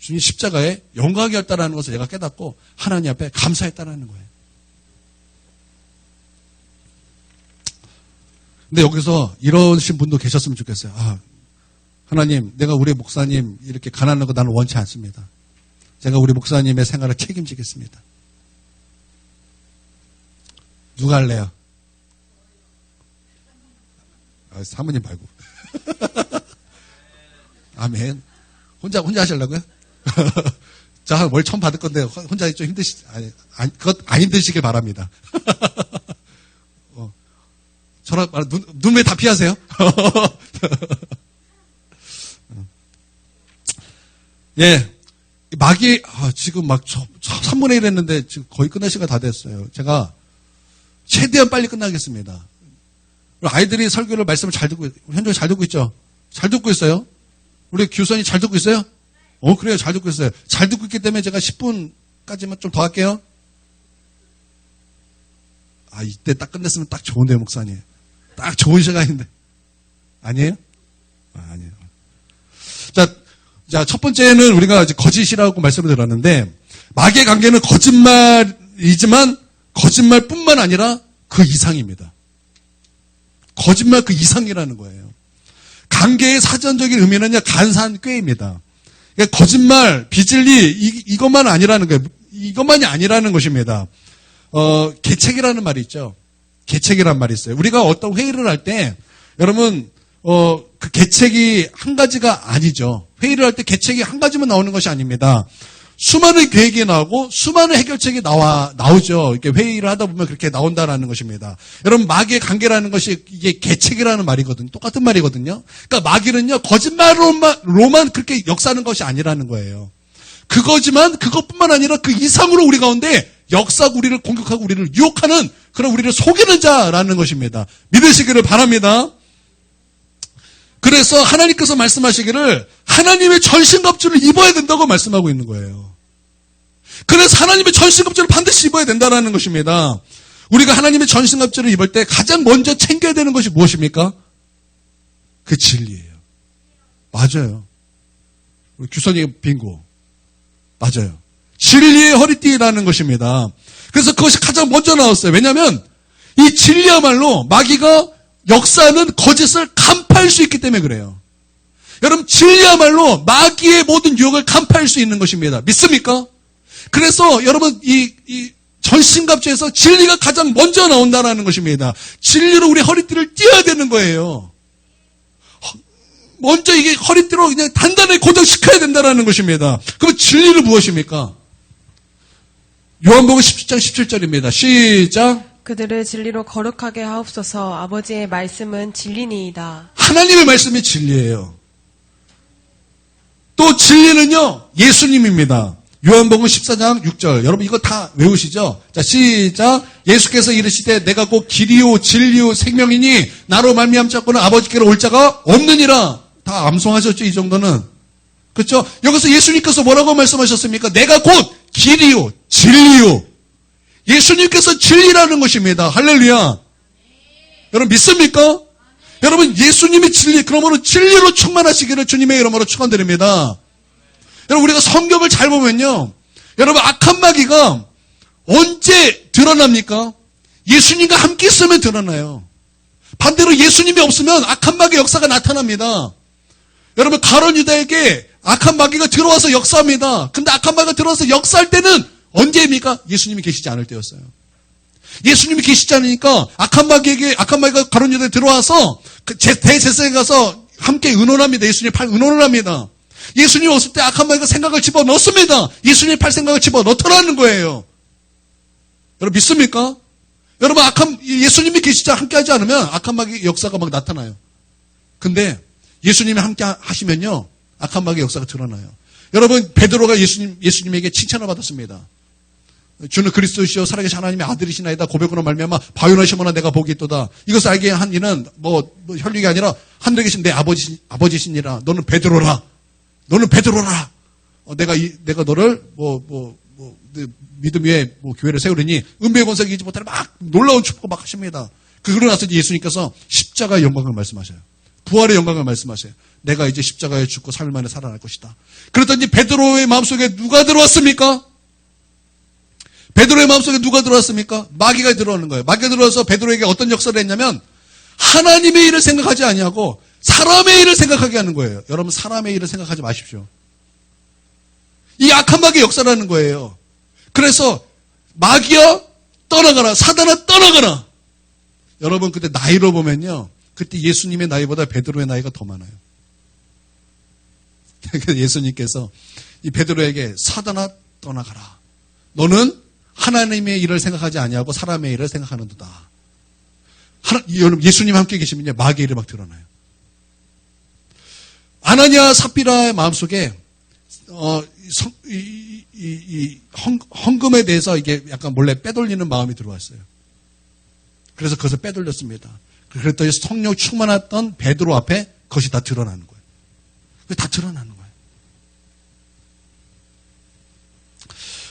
주님 십자가에 영광이었다라는 것을 제가 깨닫고 하나님 앞에 감사했다라는 거예요. 근데 여기서 이러신 분도 계셨으면 좋겠어요. 아, 하나님, 내가 우리 목사님 이렇게 가난한 거 나는 원치 않습니다. 제가 우리 목사님의 생활을 책임지겠습니다. 누가 할래요? 아, 사모님 말고. 아멘. 혼자 하시려고요? 자, 뭘 처음 받을 건데, 혼자 좀 그것 안 힘드시길 바랍니다. 저랑, 눈 왜 다 피하세요? 예. 막이, 지금 막 3분의 1 했는데 지금 거의 끝날 시간 다 됐어요. 제가 최대한 빨리 끝나겠습니다. 아이들이 설교를 말씀을 잘 듣고, 현종이 잘 듣고 있죠? 잘 듣고 있어요? 우리 규선이 잘 듣고 있어요? 그래요. 잘 듣고 있어요. 잘 듣고 있기 때문에 제가 10분까지만 좀 더 할게요. 이때 딱 끝냈으면 딱 좋은데요, 목사님. 딱 좋은 시간인데. 아니에요? 아니에요. 자, 첫 번째는 우리가 이제 거짓이라고 말씀을 드렸는데, 마귀의 관계는 거짓말이지만, 거짓말뿐만 아니라 그 이상입니다. 거짓말 그 이상이라는 거예요. 관계의 사전적인 의미는요, 간사한 꾀입니다. 그러니까 거짓말, 비진리, 이것만 아니라는 거예요. 이것만이 아니라는 것입니다. 계책이라는 말이 있죠. 계책이라는 말이 있어요. 우리가 어떤 회의를 할 때, 여러분, 그 계책이 한 가지가 아니죠. 회의를 할 때 계책이 한 가지만 나오는 것이 아닙니다. 수많은 계획이 나오고 수많은 해결책이 나오죠. 이렇게 회의를 하다 보면 그렇게 나온다라는 것입니다. 여러분, 마귀의 관계라는 것이 이게 계책이라는 말이거든요. 똑같은 말이거든요. 그러니까 마귀는요, 거짓말로만 그렇게 역사하는 것이 아니라는 거예요. 그거지만 그것뿐만 아니라 그 이상으로 우리 가운데 역사하고 우리를 공격하고 우리를 유혹하는 그런 우리를 속이는 자라는 것입니다. 믿으시기를 바랍니다. 그래서 하나님께서 말씀하시기를 하나님의 전신갑주를 입어야 된다고 말씀하고 있는 거예요. 그래서 하나님의 전신갑주를 반드시 입어야 된다는 것입니다. 우리가 하나님의 전신갑주를 입을 때 가장 먼저 챙겨야 되는 것이 무엇입니까? 그 진리예요. 맞아요. 우리 규선이 빙고. 맞아요. 진리의 허리띠라는 것입니다. 그래서 그것이 가장 먼저 나왔어요. 왜냐하면 이 진리야말로 마귀가 역사하는 거짓을 간파할 수 있기 때문에 그래요. 여러분, 진리야말로 마귀의 모든 유혹을 간파할 수 있는 것입니다. 믿습니까? 그래서 여러분, 이 전신갑주에서 진리가 가장 먼저 나온다는 것입니다. 진리로 우리 허리띠를 띄어야 되는 거예요. 먼저 이게 허리띠로 그냥 단단하게 고정시켜야 된다는 것입니다. 그럼 진리는 무엇입니까? 요한복음 17장 17절입니다. 시작. 그들을 진리로 거룩하게 하옵소서. 아버지의 말씀은 진리니이다. 하나님의 말씀이 진리예요. 또 진리는요, 예수님입니다. 요한복음 14장 6절. 여러분 이거 다 외우시죠? 자, 시작. 예수께서 이르시되 내가 곧 길이요 진리요 생명이니 나로 말미암지 않고는 아버지께로 올 자가 없느니라. 다 암송하셨죠, 이 정도는. 그렇죠? 여기서 예수님께서 뭐라고 말씀하셨습니까? 내가 곧 길이요 진리요. 예수님께서 진리라는 것입니다. 할렐루야. 여러분 믿습니까? 여러분 예수님이 진리, 그러므로 진리로 충만하시기를 주님의 이름으로 축원드립니다. 여러분 우리가 성경을 잘 보면요, 여러분 악한 마귀가 언제 드러납니까? 예수님과 함께 있으면 드러나요. 반대로 예수님이 없으면 악한 마귀 역사가 나타납니다. 여러분 가룟 유다에게 악한 마귀가 들어와서 역사합니다. 근데 악한 마귀가 들어와서 역사할 때는 언제입니까? 예수님이 계시지 않을 때였어요. 예수님이 계시지 않으니까 악한 마귀가 가룟 유다에 들어와서 대제사장에 가서 함께 의논합니다. 예수님 팔 의논을 합니다. 예수님 없을 때 악한 마귀가 생각을 집어넣습니다. 예수님 팔 생각을 집어넣더라는 거예요. 여러분 믿습니까? 여러분 예수님이 계시지 함께 하지 않으면 악한 마귀 역사가 막 나타나요. 근데 예수님이 함께 하시면요, 악한 마귀 역사가 드러나요. 여러분 베드로가 예수님에게 칭찬을 받았습니다. 주는 그리스도시요 살아계신 하나님의 아들이시나이다. 고백으로 말미암아 바요나시모나 내가 복이 있도다. 이것을 알게 한 이는 뭐 혈육이 아니라 하늘에 계신 내 아버지시니라. 너는 베드로라. 너는 베드로라. 내가 너를 믿음 위에 교회를 세우리니 은배의 권세가 이기지 못하는 막 놀라운 축복 막 하십니다. 그러고 나서 예수님께서 십자가의 영광을 말씀하셔요. 부활의 영광을 말씀하세요. 내가 이제 십자가에 죽고 3일 만에 살아날 것이다. 그랬더니 베드로의 마음속에 누가 들어왔습니까? 베드로의 마음속에 누가 들어왔습니까? 마귀가 들어오는 거예요. 마귀가 들어와서 베드로에게 어떤 역사를 했냐면 하나님의 일을 생각하지 아니하고 사람의 일을 생각하게 하는 거예요. 여러분 사람의 일을 생각하지 마십시오. 이 악한 마귀의 역사라는 거예요. 그래서 마귀야 떠나가라, 사단아 떠나가라. 여러분 그때 나이로 보면요, 그때 예수님의 나이보다 베드로의 나이가 더 많아요. 예수님께서 이 베드로에게 사단아 떠나가라. 너는 하나님의 일을 생각하지 아니하고 사람의 일을 생각하는도다. 여러분 예수님 함께 계시면요 마귀의 일이 막 드러나요. 아나니아 삽비라의 마음속에 헌금에 대해서 이게 약간 몰래 빼돌리는 마음이 들어왔어요. 그래서 그것을 빼돌렸습니다. 그랬더니 성령 충만했던 베드로 앞에 그것이 다 드러나는 거예요. 다 드러나는 거예요.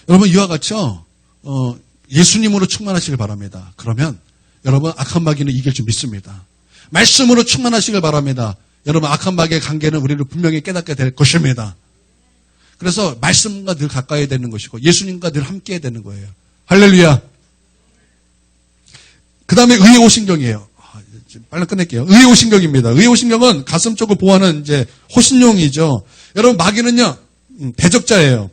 여러분 이와 같이요, 예수님으로 충만하시길 바랍니다. 그러면 여러분 악한 마귀는 이길 줄 믿습니다. 말씀으로 충만하시길 바랍니다. 여러분 악한 마귀의 관계는 우리를 분명히 깨닫게 될 것입니다. 그래서 말씀과 늘 가까이 되는 것이고 예수님과 늘 함께 되는 거예요. 할렐루야. 그 다음에 의의 오신경이에요. 빨리 끝낼게요. 의의 오신경입니다. 의의 오신경은 가슴 쪽을 보호하는 이제 호신용이죠. 여러분 마귀는요 대적자예요.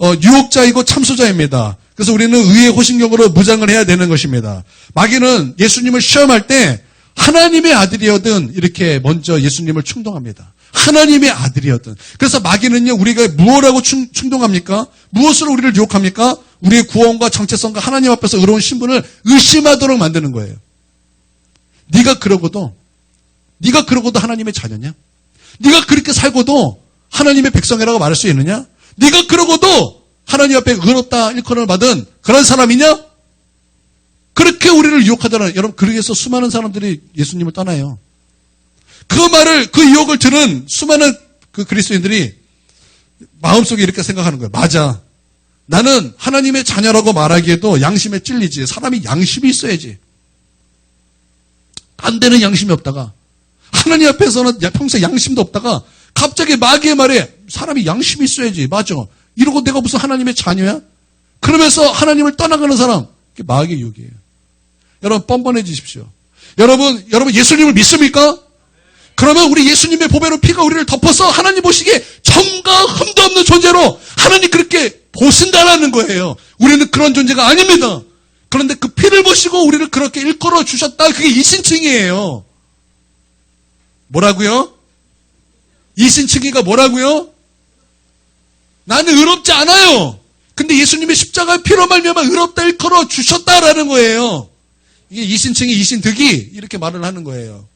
유혹자이고 참소자입니다. 그래서 우리는 의의 호신경으로 무장을 해야 되는 것입니다. 마귀는 예수님을 시험할 때 하나님의 아들이었든 이렇게 먼저 예수님을 충동합니다. 하나님의 아들이었든. 그래서 마귀는요 우리가 무엇하고 충동합니까? 무엇으로 우리를 유혹합니까? 우리의 구원과 정체성과 하나님 앞에서 의로운 신분을 의심하도록 만드는 거예요. 네가 그러고도 하나님의 자녀냐? 네가 그렇게 살고도 하나님의 백성이라고 말할 수 있느냐? 네가 그러고도 하나님 앞에 의롭다 일컬음을 받은 그런 사람이냐? 그렇게 우리를 유혹하더라. 여러분 그래서 수많은 사람들이 예수님을 떠나요. 그 말을, 그 유혹을 들은 수많은 그 그리스도인들이 마음속에 이렇게 생각하는 거예요. 맞아. 나는 하나님의 자녀라고 말하기에도 양심에 찔리지. 사람이 양심이 있어야지. 안 되는 양심이 없다가 하나님 앞에서는 평소에 양심도 없다가 갑자기 마귀의 말에 사람이 양심이 있어야지. 맞아. 이러고 내가 무슨 하나님의 자녀야? 그러면서 하나님을 떠나가는 사람. 그게 마귀의 유혹이에요. 여러분 뻔뻔해지십시오. 여러분 예수님을 믿습니까? 그러면 우리 예수님의 보배로 피가 우리를 덮어서 하나님 보시기에 점과 흠도 없는 존재로 하나님 그렇게 보신다라는 거예요. 우리는 그런 존재가 아닙니다. 그런데 그 피를 보시고 우리를 그렇게 일컬어 주셨다. 그게 이신칭의예요. 뭐라고요? 이신칭의가 뭐라고요? 나는 의롭지 않아요. 근데 예수님의 십자가의 피로 말미암아 의롭다 일컬어 주셨다라는 거예요. 이게 이신칭의 이신득이 이렇게 말을 하는 거예요.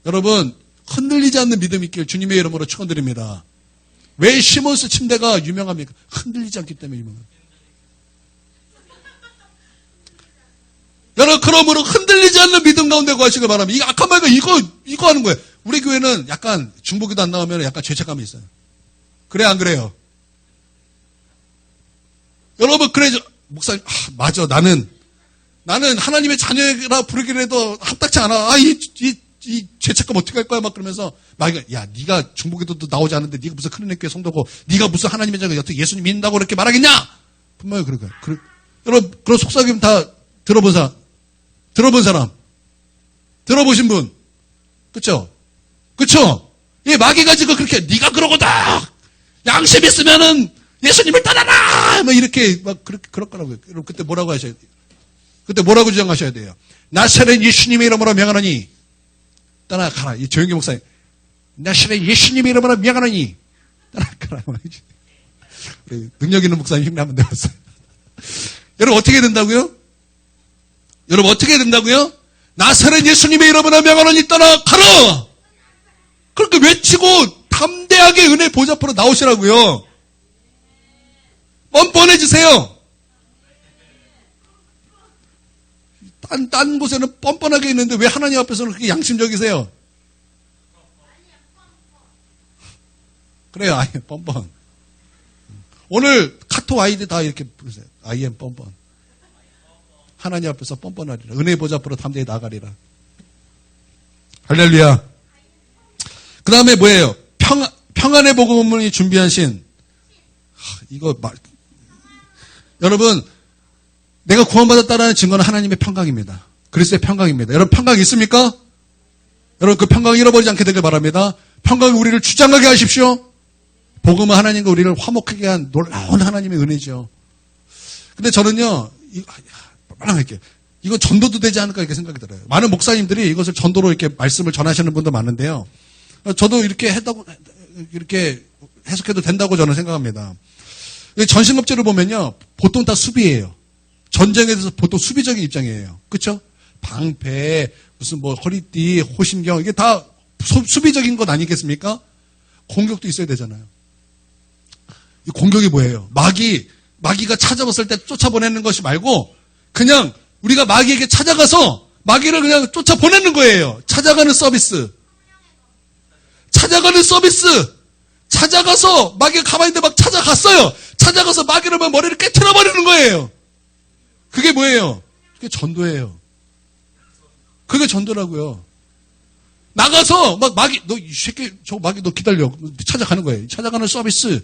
여러분 흔들리지 않는 믿음이 있길 주님의 이름으로 축원드립니다. 왜 시몬스 침대가 유명합니까? 흔들리지 않기 때문에 유명합니다. 여러분 그러므로 흔들리지 않는 믿음 가운데 거하시길 바랍니다. 이 악한 마귀가 이거 하는 거예요. 우리 교회는 약간 중보기도 안 나오면 약간 죄책감이 있어요. 그래 안 그래요? 여러분 그래 목사님 맞아 나는 하나님의 자녀라 부르기라도 합당치 않아. 이 죄책감 어떻게 할 거야? 막 그러면서 마귀가 야 네가 중보기도도 나오지 않는데 네가 무슨 큰은혜 교회 성도고 네가 무슨 하나님의 자녀가 어떻게 예수님 믿는다고 그렇게 말하겠냐? 분명히 그럴 거예요. 여러분 그런 속삭임 다 들어본 사람 들어보신 분 그쵸? 예 마귀가 지금 그렇게 네가 그러고다 양심 있으면은 예수님을 떠나라 막 이렇게 막 그럴 거라고요. 여러분 그때 뭐라고 하셔야 돼요? 그때 뭐라고 주장하셔야 돼요? 나사렛 예수님의 이름으로 명하노니 떠나가라. 이 조영기 목사님 나사렛 예수님의 이름으로 명하노니 떠나가라. 능력 있는 목사님 힘나면 되었어요. 여러분 어떻게 된다고요? 나사렛 예수님의 이름으로 명하노니 떠나가라. 그렇게 외치고 담대하게 은혜 보좌 앞으로 나오시라고요. 뻔뻔해지세요. 딴 곳에는 뻔뻔하게 있는데 왜 하나님 앞에서는 그렇게 양심적이세요? 그래요, 아예 뻔뻔. 오늘 카톡 아이디 다 이렇게 부르세요. I am 뻔뻔. 하나님 앞에서 뻔뻔하리라. 은혜 보좌 앞으로 담대히 나가리라. 할렐루야. 그 다음에 뭐예요? 평안의 복음을 준비하신, 여러분, 내가 구원받았다는 증거는 하나님의 평강입니다. 그리스도의 평강입니다. 여러분, 평강 있습니까? 여러분, 그 평강 잃어버리지 않게 되길 바랍니다. 평강이 우리를 주장하게 하십시오. 복음은 하나님과 우리를 화목하게 한 놀라운 하나님의 은혜죠. 근데 저는요, 말랑할게요. 이건 전도도 되지 않을까 이렇게 생각이 들어요. 많은 목사님들이 이것을 전도로 이렇게 말씀을 전하시는 분도 많은데요. 저도 이렇게 이렇게 해석해도 된다고 저는 생각합니다. 전신갑주를 보면요, 보통 다 수비예요. 전쟁에 대해서 보통 수비적인 입장이에요. 그렇죠? 방패, 무슨 뭐 허리띠, 호신경, 이게 다 수비적인 것 아니겠습니까? 공격도 있어야 되잖아요. 이 공격이 뭐예요? 마귀가 찾아왔을 때 쫓아보내는 것이 말고 그냥 우리가 마귀에게 찾아가서 마귀를 그냥 쫓아보내는 거예요. 찾아가는 서비스. 찾아가서 마귀가 가만히 있는데 막 찾아갔어요. 찾아가서 마귀를 막 머리를 깨트려 버리는 거예요. 그게 뭐예요? 그게 전도예요. 그게 전도라고요. 나가서 막 마귀, 너 이 새끼 저 마귀 너 기다려. 찾아가는 거예요. 찾아가는 서비스.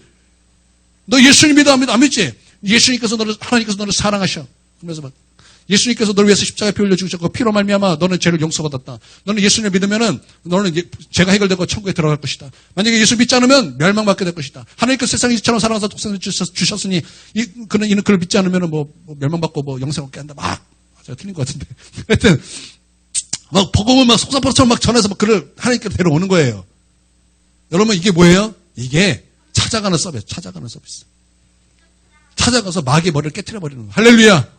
너 예수님 믿어 안 믿지? 하나님께서 너를 사랑하셔. 그러면서 막 예수님께서 너를 위해서 십자가에 피 흘려 죽으셨고 피로 말미암아 너는 죄를 용서받았다. 너는 예수님을 믿으면은 너는 죄가 해결되고 천국에 들어갈 것이다. 만약에 예수 믿지 않으면 멸망받게 될 것이다. 하나님께서 세상을 이처럼 사랑하사 독생을 주셨으니 이는 그를 믿지 않으면은 뭐 멸망받고 뭐 영생 얻게 한다. 막 제가 틀린 것 같은데. 하여튼 막 복음을 막 속사포처럼 막 전해서 막 그를 하나님께로 데려오는 거예요. 여러분 이게 뭐예요? 이게 찾아가는 서비스. 찾아가서 마귀의 머리를 깨트려 버리는 거예요. 할렐루야.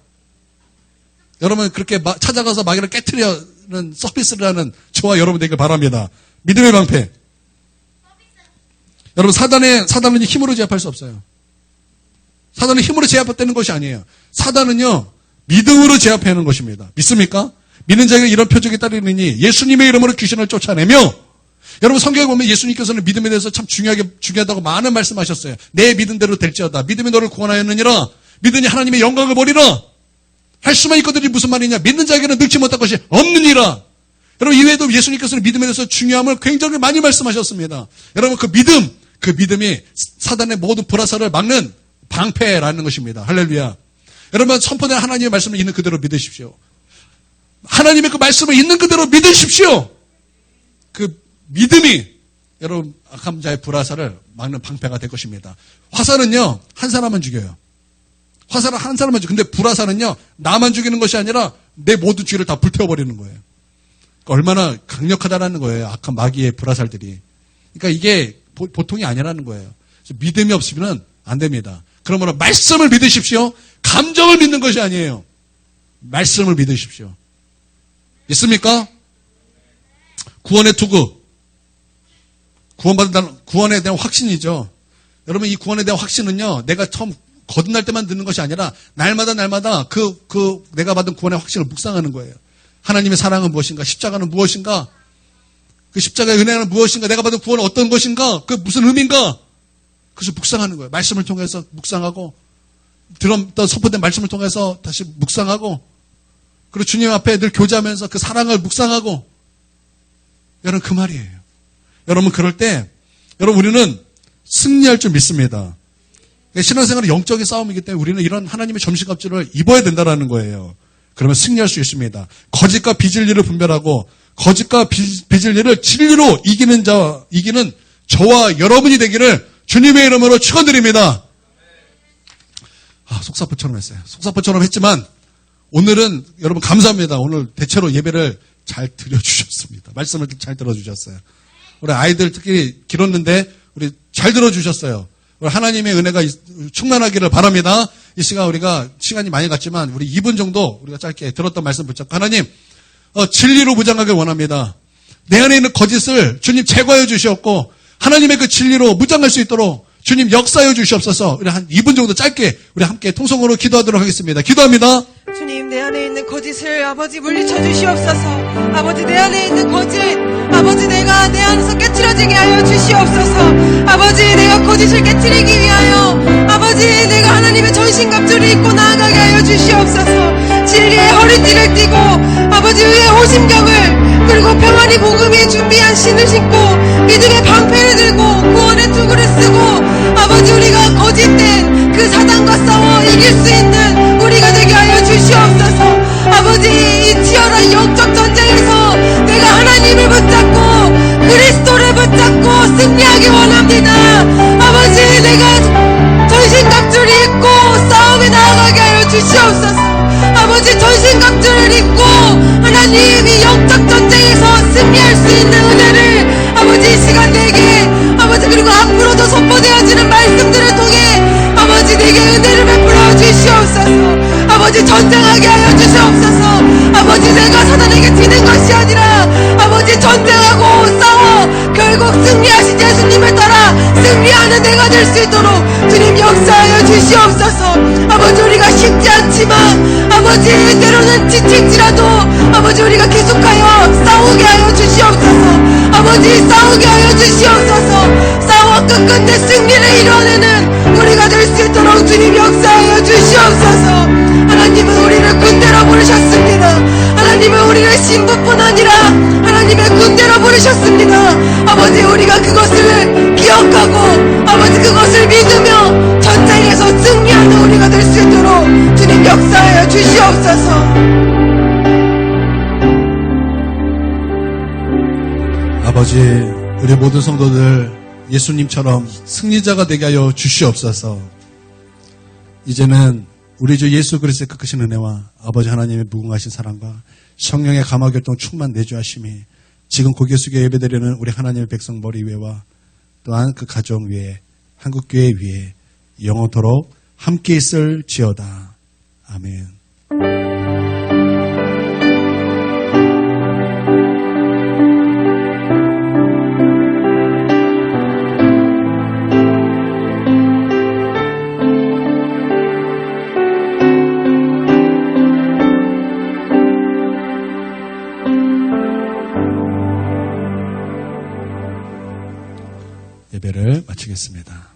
여러분 그렇게 찾아가서 마귀를 깨트리는 서비스를 하는 저와 여러분 되길 바랍니다. 믿음의 방패. 여러분 사단은 힘으로 제압할 수 없어요. 사단은 힘으로 제압되는 것이 아니에요. 사단은요 믿음으로 제압하는 것입니다. 믿습니까? 믿는 자에게 이런 표적이 따르느니 예수님의 이름으로 귀신을 쫓아내며. 여러분 성경에 보면 예수님께서는 믿음에 대해서 참 중요하다고 많은 말씀하셨어요. 내 믿은 대로 될지어다. 믿음이 너를 구원하였느니라. 믿으니 하나님의 영광을 보리라. 할 수만 있거든요. 무슨 말이냐. 믿는 자에게는 늙지 못할 것이 없느니라. 여러분 이외에도 예수님께서는 믿음에 대해서 중요함을 굉장히 많이 말씀하셨습니다. 여러분 그 믿음이 사단의 모든 불화살을 막는 방패라는 것입니다. 할렐루야. 여러분 선포된 하나님의 말씀을 있는 그대로 믿으십시오. 하나님의 그 말씀을 있는 그대로 믿으십시오. 그 믿음이 여러분 악한 자의 불화살을 막는 방패가 될 것입니다. 화살은요 한 사람만 죽여요. 화살은 한 사람만 죽여요. 근데 불화살은요 나만 죽이는 것이 아니라 내 모든 주위를 다 불태워버리는 거예요. 그러니까 얼마나 강력하다라는 거예요. 악한 마귀의 불화살들이. 그러니까 이게 보통이 아니라는 거예요. 믿음이 없으면 안 됩니다. 그러므로 말씀을 믿으십시오. 감정을 믿는 것이 아니에요. 말씀을 믿으십시오. 있습니까? 구원의 투구. 구원에 대한 확신이죠. 여러분, 이 구원에 대한 확신은요, 내가 처음 거듭날 때만 듣는 것이 아니라, 날마다 내가 받은 구원의 확신을 묵상하는 거예요. 하나님의 사랑은 무엇인가? 십자가는 무엇인가? 그 십자가의 은혜는 무엇인가? 내가 받은 구원은 어떤 것인가? 그 무슨 의미인가? 그래서 묵상하는 거예요. 말씀을 통해서 묵상하고, 들었던 선포된 말씀을 통해서 다시 묵상하고, 그리고 주님 앞에 늘 교제하면서 그 사랑을 묵상하고, 여러분 그 말이에요. 여러분 그럴 때 여러분 우리는 승리할 줄 믿습니다. 신앙생활은 영적인 싸움이기 때문에 우리는 이런 하나님의 점심값줄을 입어야 된다는 거예요. 그러면 승리할 수 있습니다. 거짓과 비진리를 분별하고 거짓과 비진리를 진리로 이기는 저와 여러분이 되기를 주님의 이름으로 축원드립니다. 속사포처럼 했어요. 속사포처럼 했지만 오늘은 여러분 감사합니다. 오늘 대체로 예배를 잘 드려주셨습니다. 말씀을 잘 들어주셨어요. 우리 아이들 특히 길었는데 우리 잘 들어주셨어요. 우리 하나님의 은혜가 충만하기를 바랍니다. 이 시간 우리가 시간이 많이 갔지만 우리 2분 정도 우리가 짧게 들었던 말씀 붙잡고 하나님 진리로 무장하길 원합니다. 내 안에 있는 거짓을 주님 제거해 주시옵고 하나님의 그 진리로 무장할 수 있도록 주님 역사해 주시옵소서. 우리 한 2분 정도 짧게 우리 함께 통성으로 기도하도록 하겠습니다. 기도합니다. 주님 내 안에 있는 거짓을 아버지 물리쳐 주시옵소서. 아버지 내 안에 있는 거짓 아버지 내가 내 안에서 깨트려지게 하여 주시옵소서. 아버지 내가 거짓을 깨트리기 위하여 아버지 내가 하나님의 전신갑주를 입고 나아가게 하여 주시옵소서. 진리의 허리띠를 띠고 아버지 아버지 의의 호심경을 그리고 평안히 복음이 준비한 신을 신고 믿음의 방패를 들고 구원의 투구를 쓰고 아버지 우리가 거짓된 그 사단과 싸워 이길 수 있는 우리가 되게 하여 주시옵소서. 아버지 이 치열한 영적 전쟁에서 내가 하나님을 붙잡고 그리스도를 붙잡고 승리하기 원합니다. 아버지 내가 전신갑주를 입고 싸움에 나아가게 하여 주시옵소서. 아버지 전신갑주를 입고 하나님이 영적 전쟁에서 승리할 수 있는 은혜를 아버지 이 시간 내게 아버지 그리고 앞으로도 선포되어지는 말씀들을 통해 아버지 내게 은혜를 베풀어 주시옵소서. 아버지 전쟁하게 하여 주시옵소서. 아버지 내가 사단에게 지는 것이 아니라 아버지 전쟁하고 싸워 결국 승리하신 예수님을 따라 승리하는 내가 될 수 있도록 주님 역사하여 주시옵소서. 아버지 우리가 쉽지 않지만 아버지 때로는 지칠지라도 아버지 우리가 계속하여 싸우게 하여 주시옵소서. 아버지 싸우게 하여 주시옵소서. 싸워 끝끝내 승리를 이뤄내는 우리가 될 수 있도록 주님 역사하여 주시옵소서. 하나님은 우리를 군대로 부르셨습니다. 하나님은 우리를 신부뿐 아니라 하나님의 군대로 부르셨습니다. 아버지 우리가 그것을 기억하고 아버지 그것을 믿으며 전쟁에서 승리하는 우리가 될 수 있도록 주님 역사하여 주시옵소서. 아버지, 우리 모든 성도들 예수님처럼 승리자가 되게 하여 주시옵소서. 이제는 우리 주 예수 그리스도의 크신 은혜와 아버지 하나님의 무궁하신 사랑과 성령의 감화결동 충만 내주하심이 지금 고개 숙여 예배드리는 우리 하나님의 백성 머리 위에와 또한 그 가정 위에 한국교회 위에 영원토록 함께 있을지어다. 아멘. 예배를 마치겠습니다.